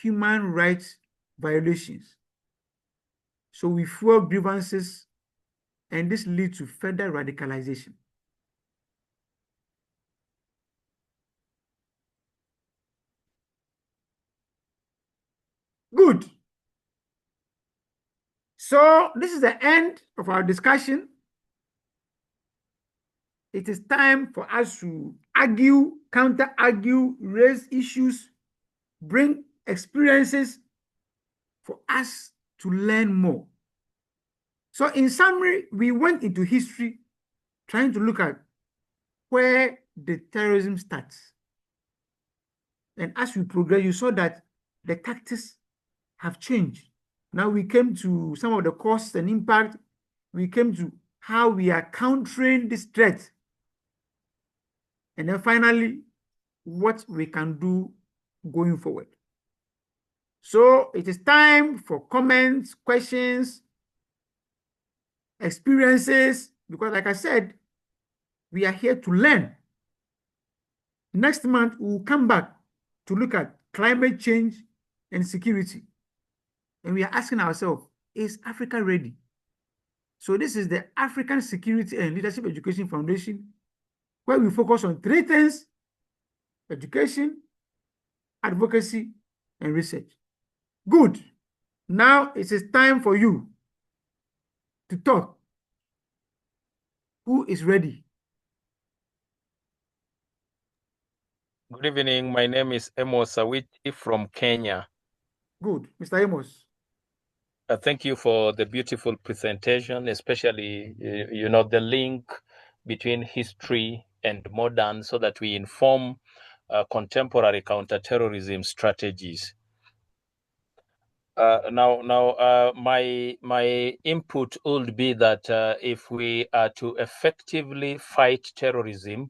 human rights violations. So we fuel grievances, and this leads to further radicalization. Good. So this is the end of our discussion. It is time for us to argue, counter-argue, raise issues, bring experiences for us to learn more. So in summary, we went into history trying to look at where the terrorism starts. And as we progress, you saw that the tactics have changed. Now we came to some of the costs and impact. We came to how we are countering this threat. And then finally, what we can do going forward. So it is time for comments, questions, experiences, because like I said, we are here to learn. Next month, we'll come back to look at climate change and security. And we are asking ourselves, is Africa ready? So this is the African Security and Leadership Education Foundation, where we focus on 3 things: education, advocacy, and research. Good. Now it is time for you to talk. Who is ready? Good evening. My name is Amos Awiti from Kenya. Good. Mr. Amos. Thank you for the beautiful presentation, especially, the link between history and modern so that we inform contemporary counterterrorism strategies. My input would be that if we are to effectively fight terrorism,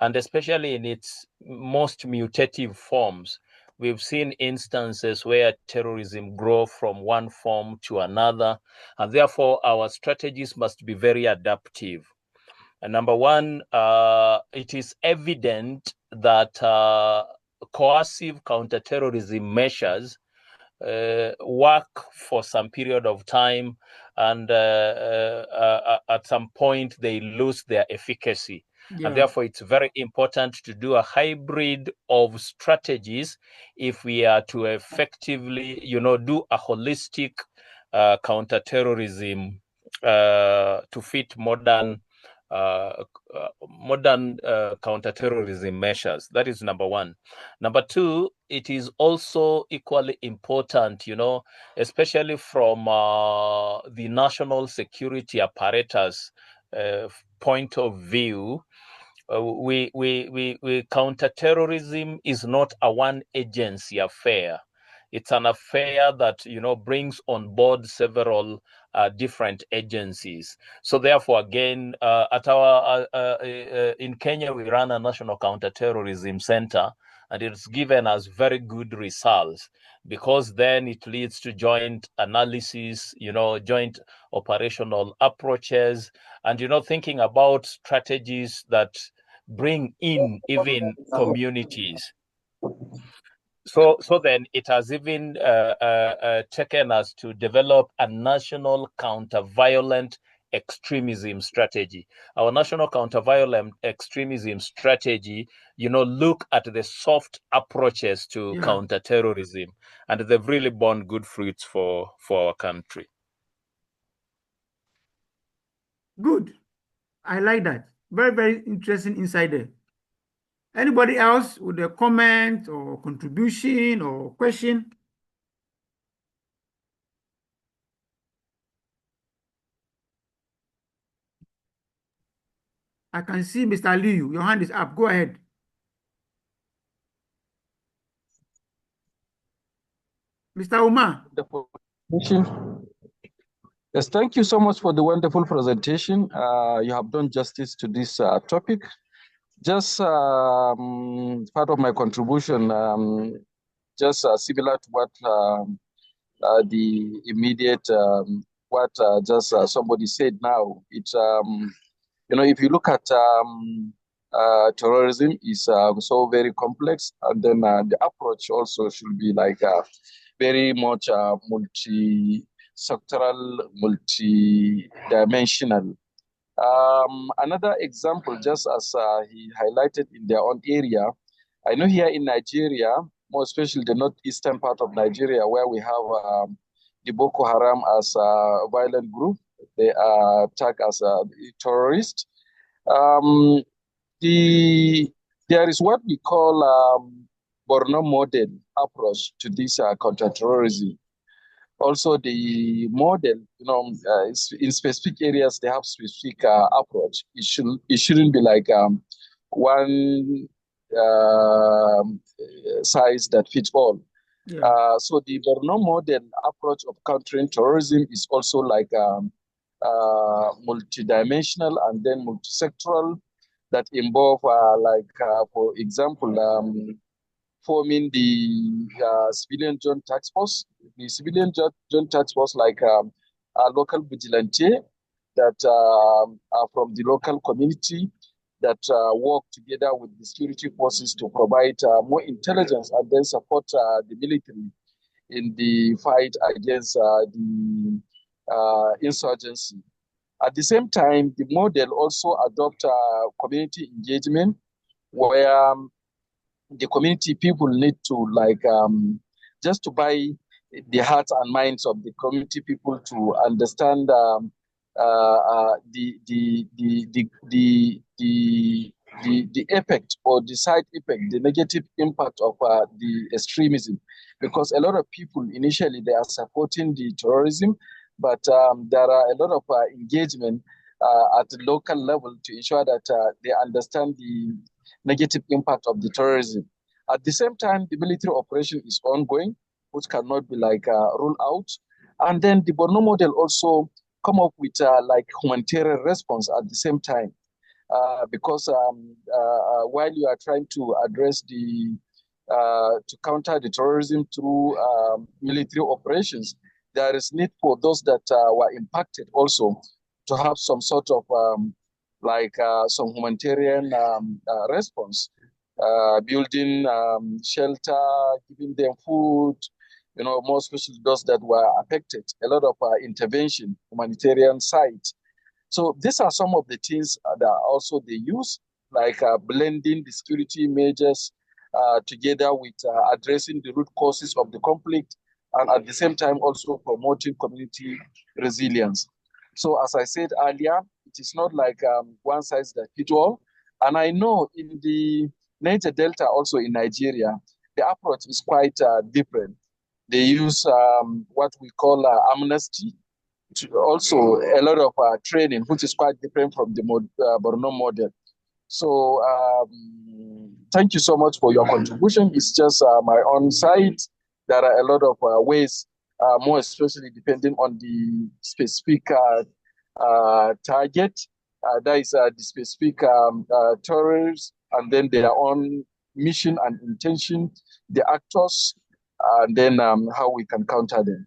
and especially in its most mutative forms, we've seen instances where terrorism grows from one form to another, and therefore our strategies must be very adaptive. And number one, it is evident that coercive counterterrorism measures work for some period of time, and at some point they lose their efficacy. And therefore, it's very important to do a hybrid of strategies if we are to effectively, do a holistic counterterrorism to fit modern counterterrorism measures. That is number one. Number two, it is also equally important, especially from the national security apparatus point of view. Counterterrorism is not a one agency affair. It's an affair that brings on board several different agencies. So therefore, again, at our in Kenya, we run a national counterterrorism center, and it's given us very good results, because then it leads to joint analysis, joint operational approaches, and thinking about strategies that bring in even communities. So then it has even taken us to develop a national counter-violent extremism strategy. Our national counter-violent extremism strategy, look at the soft approaches to counter-terrorism, and they've really borne good fruits for our country. Good. I like that. Very, very interesting insight there. Anybody else with a comment or contribution or question? I can see Mr. Liu. Your hand is up. Go ahead. Mr. Umar. Yes, thank you so much for the wonderful presentation. You have done justice to this topic. Just part of my contribution, just similar to what the immediate, what just somebody said now. It's, if you look at terrorism is so very complex, and then the approach also should be like very much multi-sectoral, multi-dimensional. Another example, just as he highlighted in their own area, I know here in Nigeria, more especially the northeastern part of Nigeria, where we have the Boko Haram as a violent group, they are tagged as a terrorist. There is what we call Borno model approach to this counterterrorism. Also, the model, in specific areas, they have specific approach. It shouldn't be like one size that fits all. So the Borno model approach of countering terrorism is also like multidimensional and then multisectoral, that involve for example, forming the civilian joint task force. The civilian joint task force, like a local vigilante that are from the local community that work together with the security forces to provide more intelligence and then support the military in the fight against the insurgency. At the same time, the model also adopt community engagement, where the community people need to just to buy the hearts and minds of the community people to understand the effect or the side effect, the negative impact of the extremism, because a lot of people initially they are supporting the terrorism, but there are a lot of engagement at the local level to ensure that they understand the negative impact of the terrorism. At the same time, the military operation is ongoing, which cannot be ruled out. And then the Borno model also come up with humanitarian response at the same time, because while you are trying to address to counter the terrorism through military operations, there is need for those that were impacted also to have some sort of some humanitarian response, building shelter, giving them food, more especially those that were affected, a lot of intervention, humanitarian side. So these are some of the things that also they use. like blending the security measures together with addressing the root causes of the conflict, and at the same time also promoting community resilience. So as I said earlier, it is not like one size that fits all. And I know in the Niger Delta, also in Nigeria, the approach is quite different. They use what we call amnesty, also a lot of training, which is quite different from the Borno model. So thank you so much for your contribution. It's just my own side. There are a lot of ways, more especially depending on the specific target. That is the specific terrorists, and then their own mission and intention, the actors, and then how we can counter them.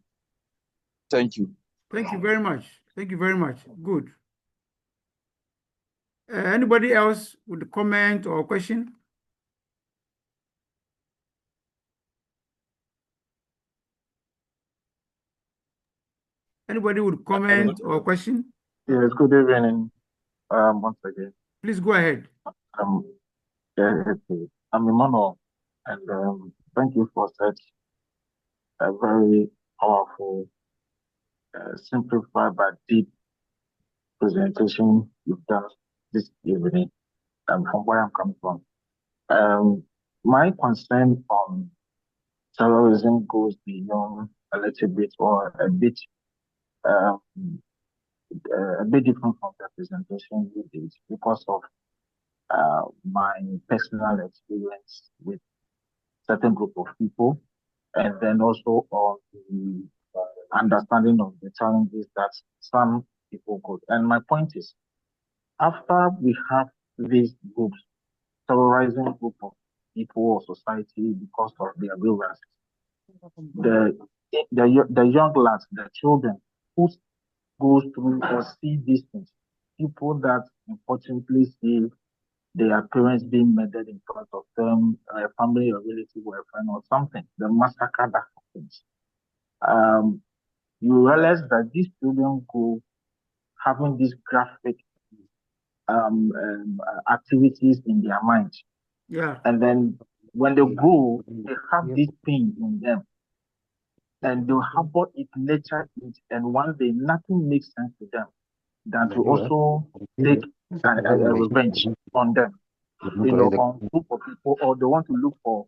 Thank you. Thank you very much. Thank you very much. Good. Anybody else with a comment or question? Anybody with comment or question? Yes, good evening once again. Please go ahead. Okay. I'm Emmanuel, and thank you for such a very powerful, simplified but deep presentation you've done this evening from where I'm coming from. My concern on terrorism goes beyond a little bit or a bit different from the presentation you did because of my personal experience with certain group of people, and then also on the understanding of the challenges that some people got. And my point is, after we have these groups terrorizing group of people or society because of their grievances, the young lads, the children who goes through or see these things, people that unfortunately see their parents being murdered in front of them, a family or relative or a friend or something, the massacre that happens. You realize that these children go having these graphic activities in their mind. Yeah. And then when they grow, they have this pain in them. And they'll harbor it, nurture it, and one day nothing makes sense to them than to also take a revenge on them, on group of people, or they want to look for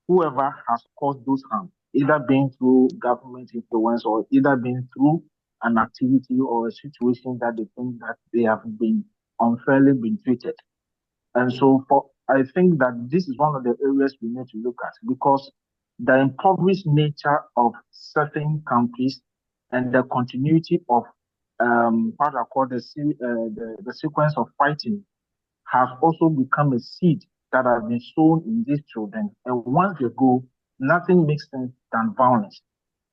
whoever has caused those harm, either being through government influence or either being through an activity or a situation that they think that they have been unfairly been treated. And so I think that this is one of the areas we need to look at, because the impoverished nature of certain countries and the continuity of what I call the sequence of fighting has also become a seed that has been sown in these children. And once they go, nothing makes sense than violence.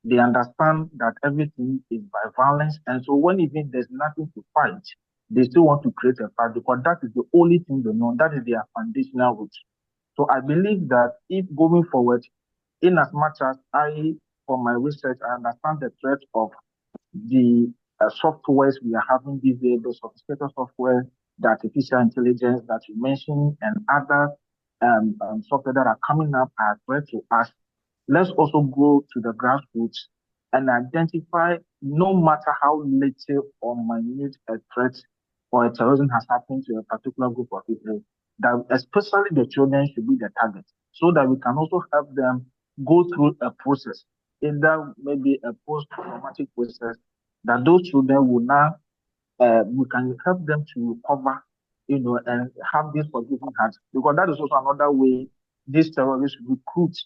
They understand that everything is by violence. And so when even there's nothing to fight, they still want to create a fight because that is the only thing they know. That is their foundational root. So I believe that if going forward, in as much as for my research, I understand the threat of the softwares we are having these days, the sophisticated software, the artificial intelligence that you mentioned, and other software that are coming up are a threat to us. Let's also go to the grassroots and identify, no matter how little or minute a threat or a terrorism has happened to a particular group of people, that especially the children should be the target, so that we can also help them go through a process, either maybe a post-traumatic process, that those children will now, we can help them to recover, and have this forgiving heart, because that is also another way these terrorists recruit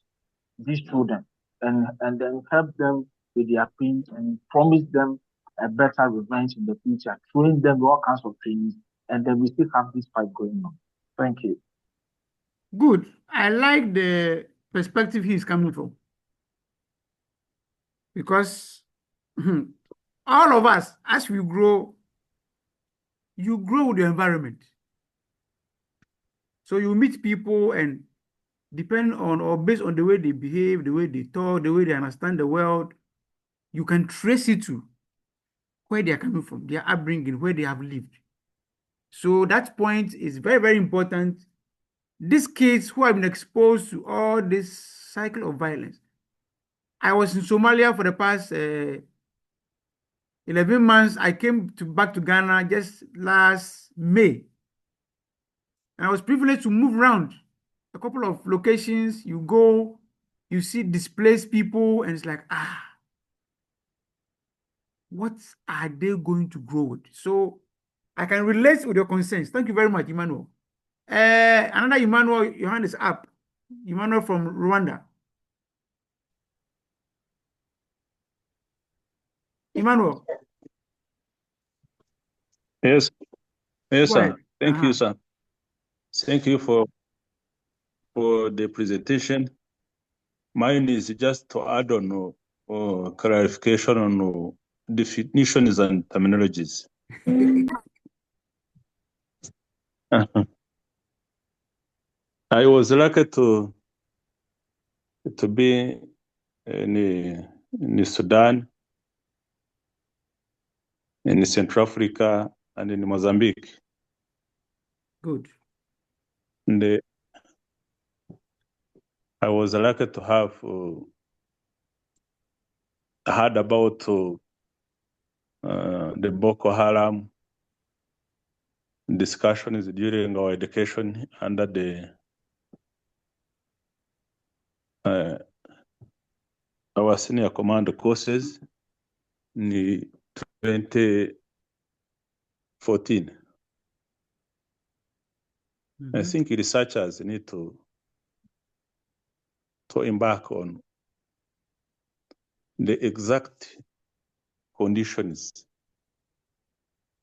these children and then help them with their pain and promise them a better revenge in the future, train them all kinds of things, and then we still have this fight going on. Thank you. Good. I like the perspective he's coming from, because all of us, as we grow, you grow with the environment. So you meet people, and depending on or based on the way they behave, the way they talk, the way they understand the world, you can trace it to where they are coming from, their upbringing, where they have lived. So that point is very, very important. These kids who have been exposed to all this cycle of violence. I was in Somalia for the past 11 months. I came back to Ghana just last May. And I was privileged to move around a couple of locations. You go, you see displaced people, and it's like, what are they going to grow with? So I can relate with your concerns. Thank you very much, Emmanuel. Another Emmanuel, your hand is up. Emmanuel from Rwanda. Emmanuel. Yes, yes, Go sir. ahead. Thank you, sir. Thank you for the presentation. Mine is just to add on clarification on definitions and terminologies. I was lucky to be in Sudan, in Central Africa, and in Mozambique. Good. And I was lucky to have heard about the Boko Haram discussions during our education under the our senior command courses in 2014. I think researchers need to embark on the exact conditions,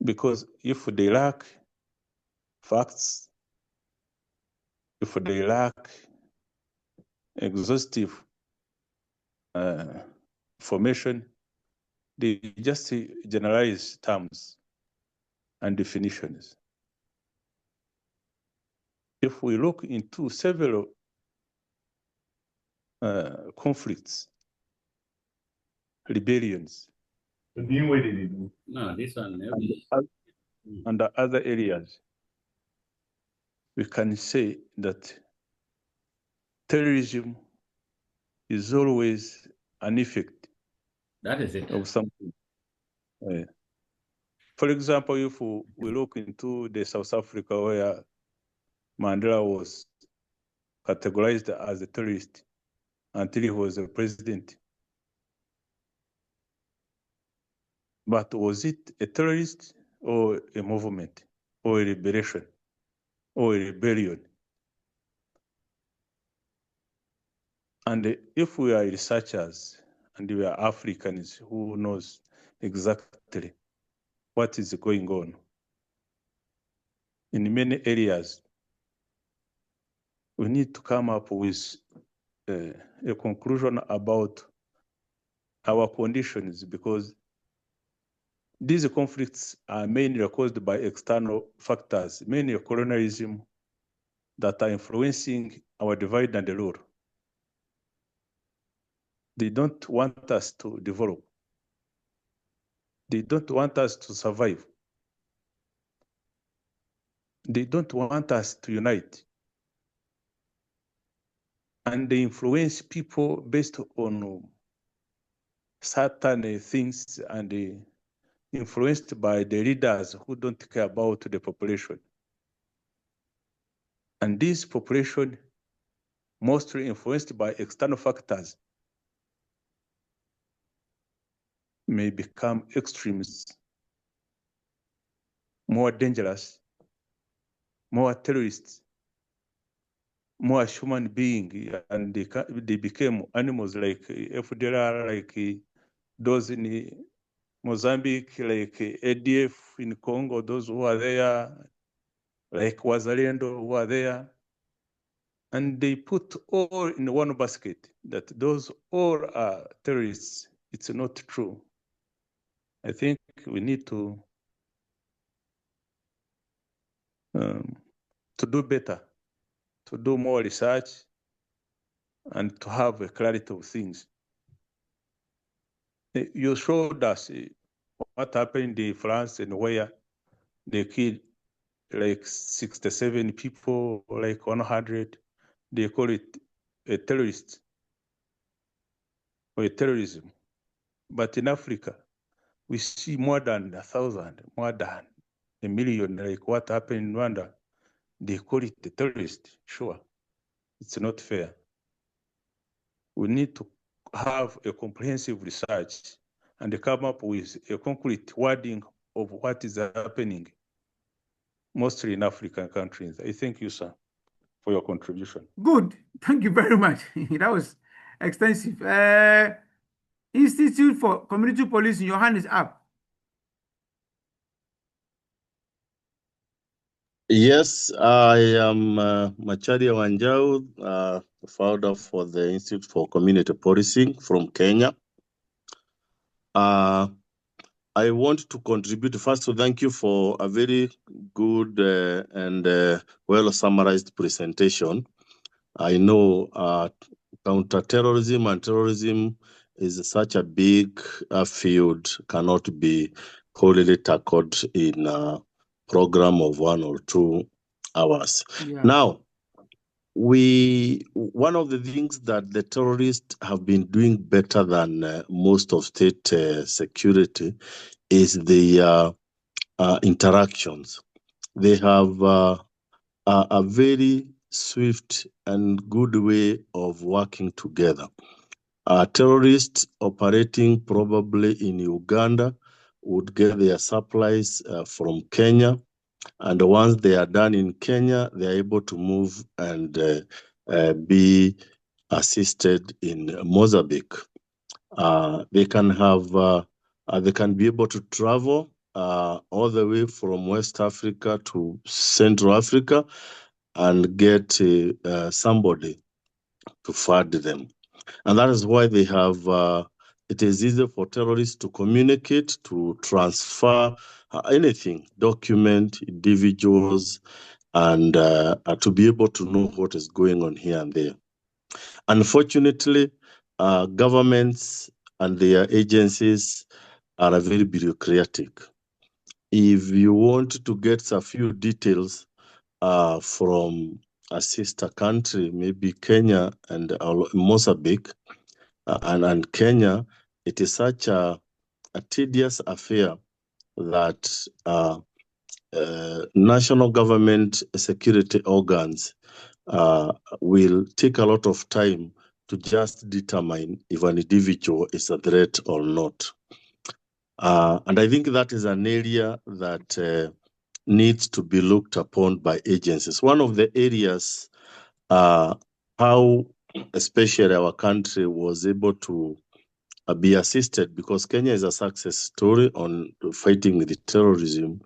because if they lack facts, if they lack exhaustive information, they just generalize terms and definitions. If we look into several conflicts, rebellions, No, this one. and other areas, we can say that terrorism is always an effect. That is it. Of something. For example, if we look into the South Africa where Mandela was categorized as a terrorist until he was a president. But was it a terrorist or a movement or a liberation or a rebellion? And if we are researchers and we are Africans who knows exactly what is going on in many areas, we need to come up with a conclusion about our conditions, because these conflicts are mainly caused by external factors, mainly colonialism, that are influencing our divide and rule. They don't want us to develop. They don't want us to survive. They don't want us to unite. And they influence people based on certain things, and influenced by the leaders who don't care about the population. And this population, mostly influenced by external factors, may become extremists, more dangerous, more terrorists, more human being, and they became animals like FDLR, like those in Mozambique, like ADF in Congo, those who are there, like Wazalendo who are there. And they put all in one basket, that those all are terrorists. It's not true. I think we need to do better, to do more research, and to have a clarity of things. You showed us what happened in France and where they killed like 67 people, like 100. They call it a terrorist or a terrorism. But in Africa, we see more than 1,000, more than 1 million, like what happened in Rwanda. They call it a terrorist. Sure, it's not fair. We need to have a comprehensive research and come up with a concrete wording of what is happening, mostly in African countries. I thank you, sir, for your contribution. Good. Thank you very much. That was extensive. Institute for Community Policing, your hand is up. Yes, I am Macharia Wanjau, founder for the Institute for Community Policing from Kenya. I want to contribute first to thank you for a very good and well summarized presentation. I know counterterrorism and terrorism is such a big field, cannot be wholly tackled in a program of 1 or 2 hours. Yeah. Now, one of the things that the terrorists have been doing better than most of state security is the interactions. They have a very swift and good way of working together. Terrorists operating probably in Uganda would get their supplies from Kenya, and once they are done in Kenya, they are able to move and be assisted in Mozambique. They can be able to travel all the way from West Africa to Central Africa and get somebody to fund them. And that is why they have, it is easy for terrorists to communicate, to transfer anything, document individuals, and to be able to know what is going on here and there. Unfortunately, governments and their agencies are very bureaucratic. If you want to get a few details from a sister country, maybe Kenya and Mozambique, and Kenya, it is such a tedious affair that national government security organs will take a lot of time to just determine if an individual is a threat or not. And I think that is an area that needs to be looked upon by agencies. One of the areas how especially our country was able to be assisted, because Kenya is a success story on fighting with terrorism,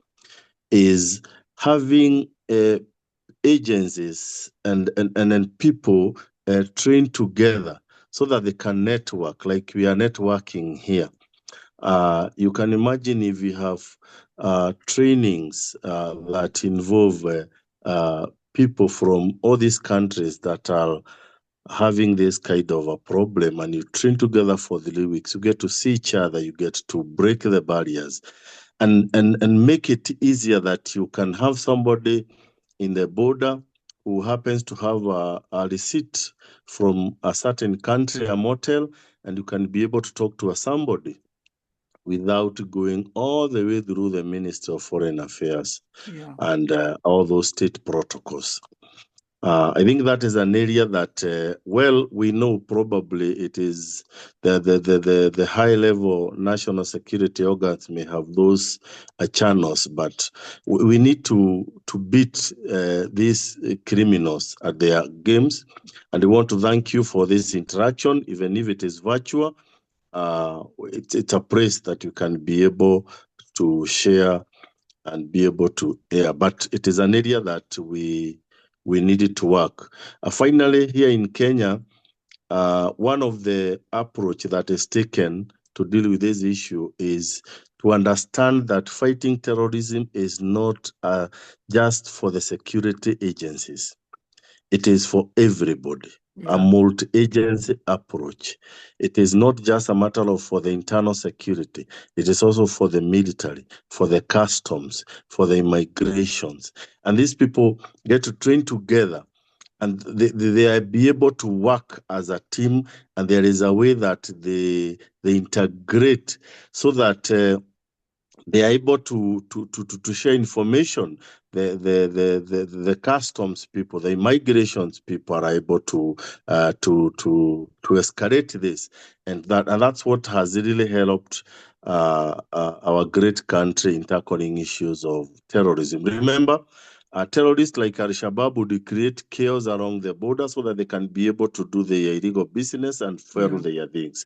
is having agencies and people trained together so that they can network, like we are networking here. You can imagine if you have trainings that involve people from all these countries that are having this kind of a problem, and you train together for 3 weeks, you get to see each other, you get to break the barriers and make it easier that you can have somebody in the border who happens to have a receipt from a certain country, a motel, and you can be able to talk to somebody without going all the way through the Ministry of Foreign Affairs and all those state protocols. I think that is an area that, well, we know probably it is the high-level national security organs may have those channels, but we need to beat these criminals at their games. And we want to thank you for this interaction, even if it is virtual. It's a praise that you can be able to share and be able to air, but it is an area that we needed to work. Finally, here in Kenya, one of the approach that is taken to deal with this issue is to understand that fighting terrorism is not just for the security agencies. It is for everybody. a multi-agency approach. It is not just a matter of for the internal security. It is also for the military, for the customs, for the immigrations. And these people get to train together and they be able to work as a team, and there is a way that they integrate so that they are able to share information. The customs people, the immigrations people are able to escalate this, and that's what has really helped our great country in tackling issues of terrorism. Remember, terrorists like Al-Shabaab would create chaos along the border so that they can be able to do their illegal business and follow their things.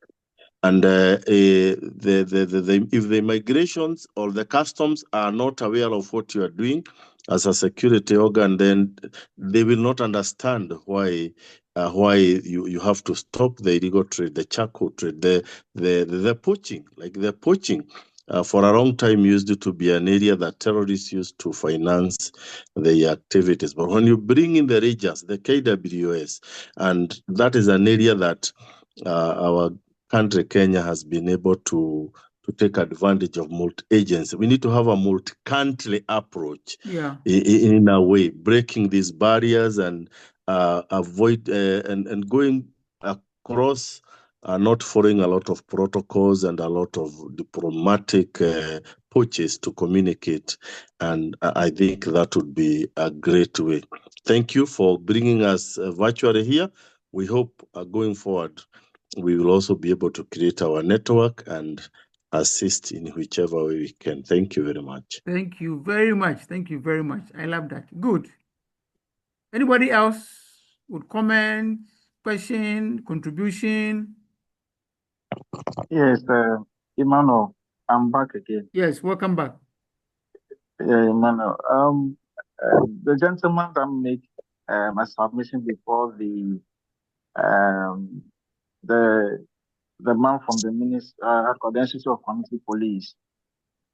And if the migrations or the customs are not aware of what you are doing as a security organ, then they will not understand why you have to stop the illegal trade, the charcoal trade, the poaching. Like the poaching, for a long time used to be an area that terrorists used to finance the activities. But when you bring in the regions, the KWS, and that is an area that our country, Kenya, has been able to take advantage of multi-agency. We need to have a multi-country approach in a way, breaking these barriers and avoid and going across, not following a lot of protocols and a lot of diplomatic approaches to communicate. And I think that would be a great way. Thank you for bringing us virtually here. We hope going forward, we will also be able to create our network and assist in whichever way we can. Thank you very much. Thank you very much. Thank you very much. I love that. Good. Anybody else would comment, question, contribution? Yes, Emmanuel, I'm back again. Yes, welcome back. Yeah, Emmanuel. The gentleman that made a submission before the man from the Institute of Community Police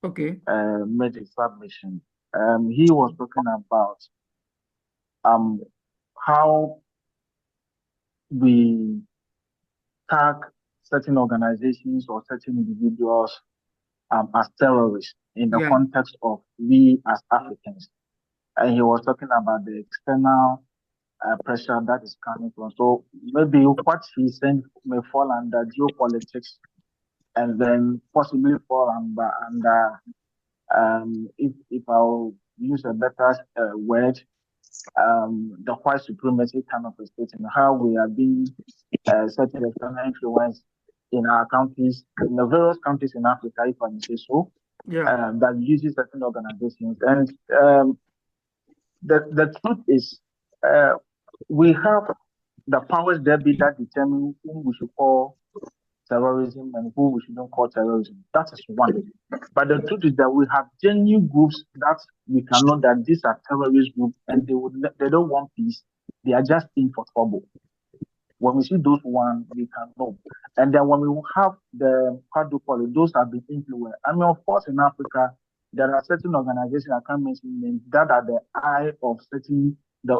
made a submission. He was talking about how we tag certain organizations or certain individuals as terrorists in the context of we as Africans. And he was talking about the external pressure that is coming from. So maybe what he said may fall under geopolitics, and then possibly fall under if I'll use a better word, the white supremacy kind of a state, and how we are being certain external influence in our countries, in the various countries in Africa, if I may say so, that uses certain organizations. And the truth is, we have the powers that be that determine whom we should call terrorism and who we shouldn't call terrorism. That is one. But the truth is that we have genuine groups that we can know that these are terrorist groups and they don't want peace. They are just in for trouble. When we see those one, we can know. And then when we have those have been influenced. I mean, of course, in Africa, there are certain organizations, I can't mention names, that are the eye of certain the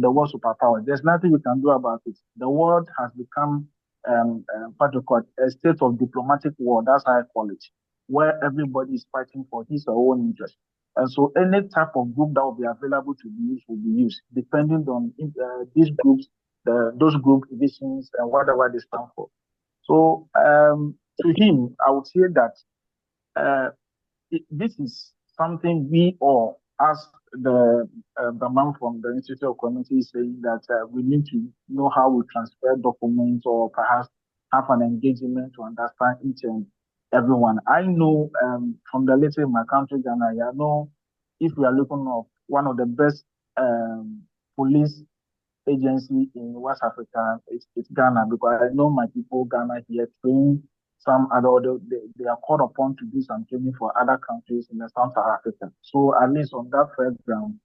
world superpower. There's nothing we can do about it. The world has become a state of diplomatic war. That's how I call it, where everybody is fighting for his or own interest. And so any type of group that will be available to be used will be used, depending on these groups, those group divisions, and whatever they stand for. So to him, I would say that this is something we all, as the man from the Institute of Community is saying, that we need to know how we transfer documents or perhaps have an engagement to understand each and everyone. I know from the little in my country, Ghana, I know if we are looking at one of the best police agency in West Africa, it's Ghana, because I know my people Ghana here train some other, they are called upon to do some training for other countries in the South Africa. So at least on that first ground,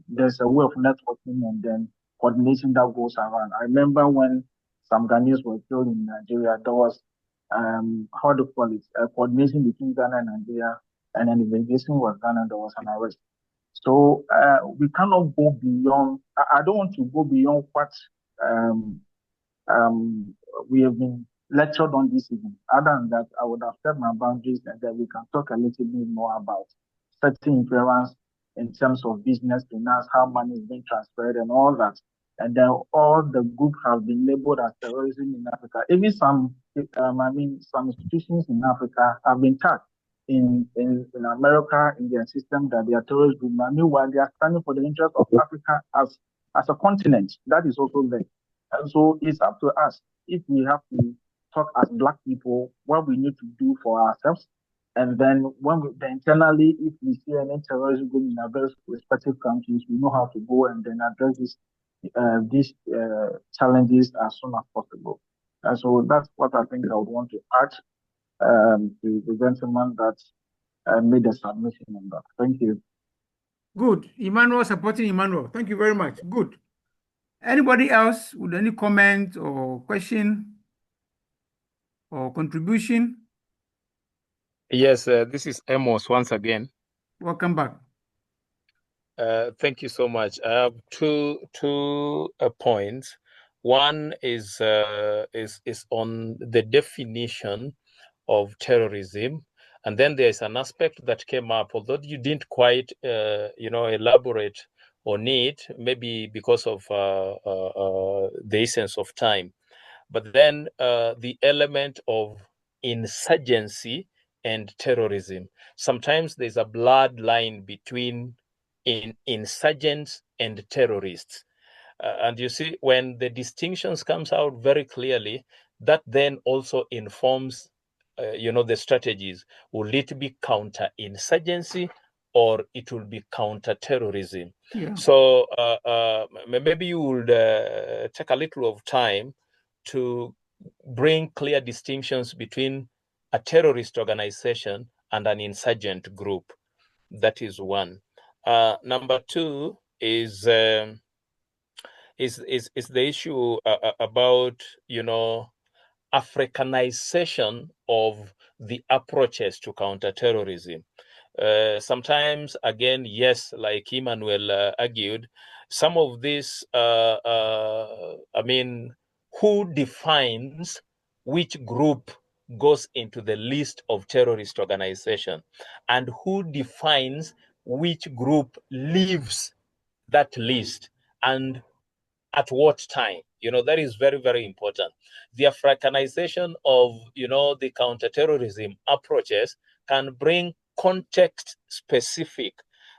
there's a way of networking and then coordination that goes around. I remember when some Ghanaians were killed in Nigeria, there was how do you call it, coordination between Ghana and Nigeria, and an investigation was done and there was an arrest. So we cannot go beyond. I don't want to go beyond what um, we have been lectured on this evening. Other than that, I would have set my boundaries and then we can talk a little bit more about certain influence in terms of business, finance, how money is being transferred and all that. And then all the group have been labeled as terrorism in Africa. Even some institutions in Africa have been tagged in America in their system that they are terrorist group. Meanwhile, they are standing for the interest of Africa as a continent. That is also there. And so it's up to us if we have to talk as Black people what we need to do for ourselves. And then internally, if we see any terrorism going in our various respective countries, we know how to go and then address these challenges as soon as possible. And so that's what I think I would want to add to the gentleman that made a submission on that. Thank you. Good. Emmanuel supporting Emmanuel. Thank you very much. Good. Anybody else with any comment or question or contribution? Yes, this is Amos once again. Welcome back. Thank you so much. I have two points. One is on the definition of terrorism, and then there's an aspect that came up, although you didn't quite elaborate on it, maybe because of the essence of time. But then the element of insurgency and terrorism. Sometimes there's a bloodline between insurgents and terrorists. And you see, when the distinctions comes out very clearly, that then also informs, the strategies. Will it be counter-insurgency or it will be counter-terrorism? Yeah. So maybe you would take a little of time to bring clear distinctions between a terrorist organization and an insurgent group. That is one. Number two is the issue about Africanization of the approaches to counterterrorism. Sometimes, again, yes, like Emmanuel argued, some of this, who defines which group goes into the list of terrorist organization, and who defines which group leaves that list, and at what time? That is very, very important. The Africanization of, the counterterrorism approaches can bring context specific,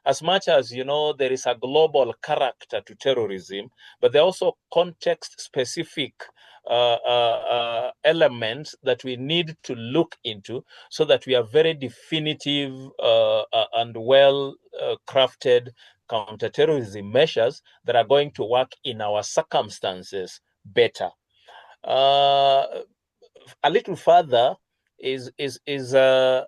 as much as, there is a global character to terrorism, but there are also context specific elements that we need to look into so that we are very definitive and well crafted counterterrorism measures that are going to work in our circumstances better. A little further is the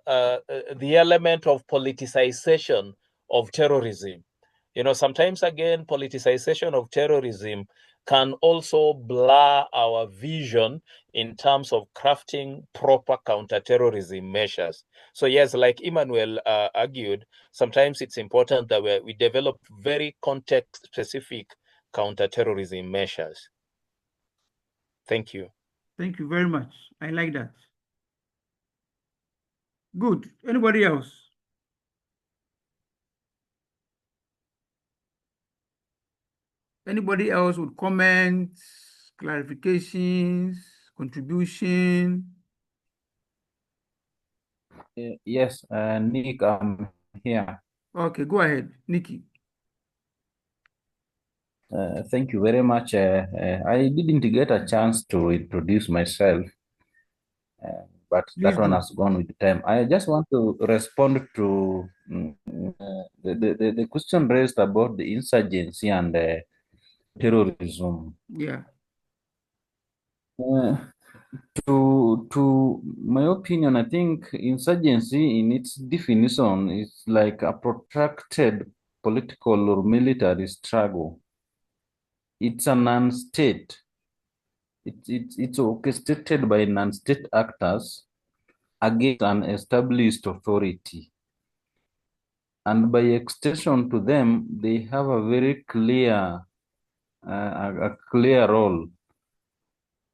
element of politicization of terrorism. Sometimes again, politicization of terrorism can also blur our vision in terms of crafting proper counterterrorism measures. So yes, like Emmanuel argued, sometimes it's important that we develop very context-specific counterterrorism measures. Thank you. Thank you very much. I like that. Good. Anybody else? Anybody else with comments, clarifications, contribution? Yes, Nick, I'm here. Okay, go ahead, Nikki. Thank you very much. I didn't get a chance to introduce myself, but that one has gone with time. I just want to respond to the question raised about the insurgency and terrorism. Yeah. To my opinion, I think insurgency in its definition is like a protracted political or military struggle. It's a non-state. It's orchestrated by non-state actors against an established authority. and by extension to them, they have a very clear, a clear role.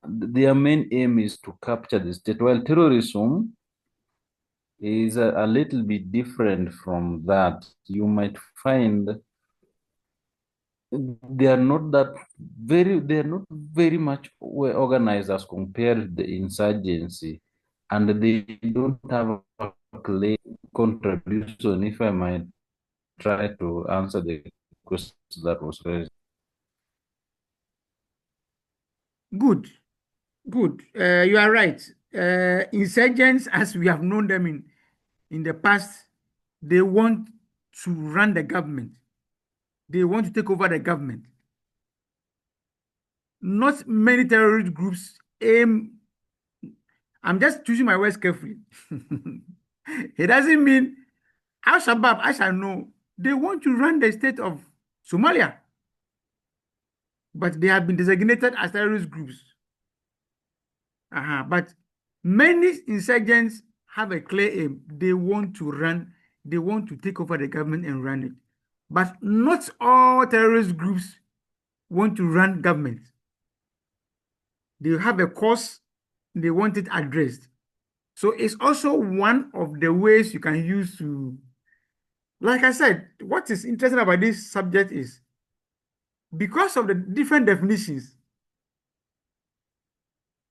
Their main aim is to capture the state, while terrorism is a little bit different from that. You might find they are not very much well organized as compared to the insurgency, and they don't have a clear contribution, if I might try to answer the question that was raised. Good, good. You are right. Insurgents, as we have known them in the past, they want to run the government. They want to take over the government. Not many terrorist groups aim. I'm just choosing my words carefully. It doesn't mean Al Shabaab, I shall know, they want to run the state of Somalia, but they have been designated as terrorist groups. But many insurgents have a clear aim. They want to run, they want to take over the government and run it. But not all terrorist groups want to run government. They have a cause, they want it addressed. So it's also one of the ways you can use to, like I said, what is interesting about this subject is because of the different definitions,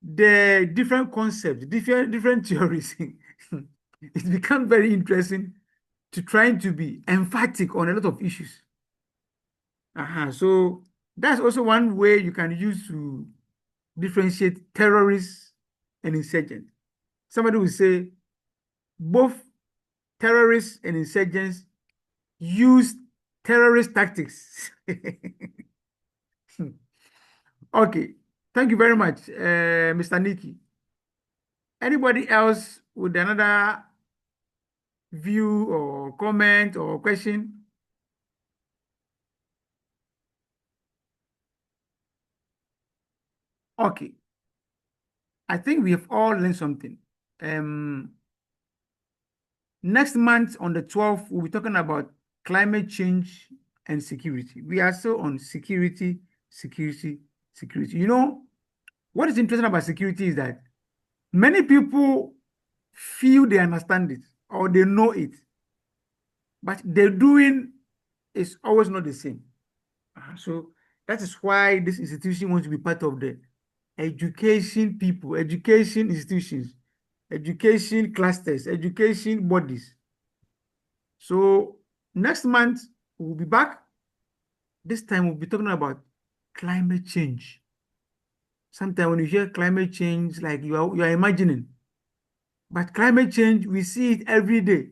the different concepts, different theories, it becomes very interesting to trying to be emphatic on a lot of issues. So that's also one way you can use to differentiate terrorists and insurgents. Somebody will say both terrorists and insurgents use terrorist tactics. Okay, thank you very much, Mr. Nikki. Anybody else with another view or comment or question? Okay, I think we have all learned something. Next month on the 12th, we'll be talking about climate change and security. We are still on security. You know, what is interesting about security is that many people feel they understand it or they know it, but their doing is always not the same. So that is why this institution wants to be part of the education people, education institutions, education clusters, education bodies. So next month, we'll be back. This time, we'll be talking about climate change. Sometimes when you hear climate change, like you are imagining. But climate change, we see it every day.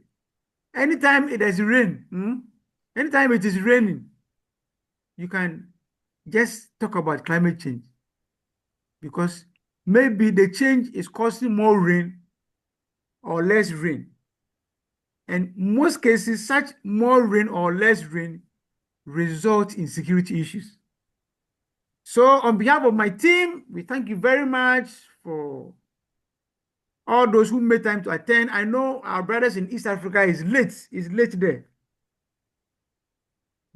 Anytime it has rain, anytime it is raining, you can just talk about climate change. Because maybe the change is causing more rain or less rain. And most cases, such more rain or less rain result in security issues. So on behalf of my team, we thank you very much for all those who made time to attend. I know our brothers in East Africa is late there.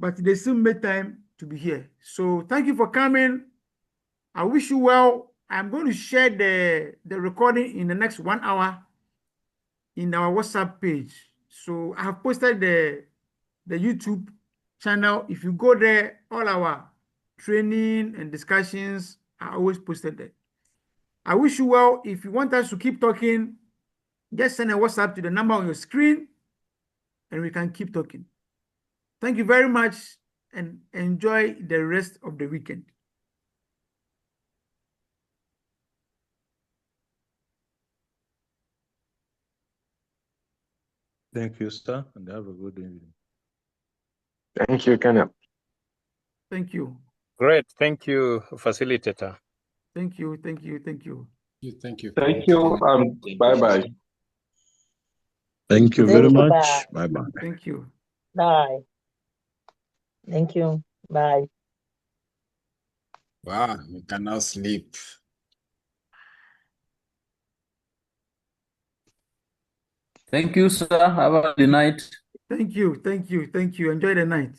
But they still made time to be here. So thank you for coming. I wish you well. I'm going to share the recording in the next 1 hour in our WhatsApp page. So I have posted the YouTube channel. If you go there, all our training and discussions are always posted there. I wish you well. If you want us to keep talking, just send a WhatsApp to the number on your screen and we can keep talking. Thank you very much and enjoy the rest of the weekend. Thank you, sir, and have a good evening. Thank you, Kenneth. Thank you. Great. Thank you, facilitator. Thank you. Thank you. Thank you. Thank Bye-bye. you very much. Bye-bye. Thank you. Bye. Thank you. Bye. Wow, we can now sleep. Thank you, sir. Have a good night. Thank you. Enjoy the night.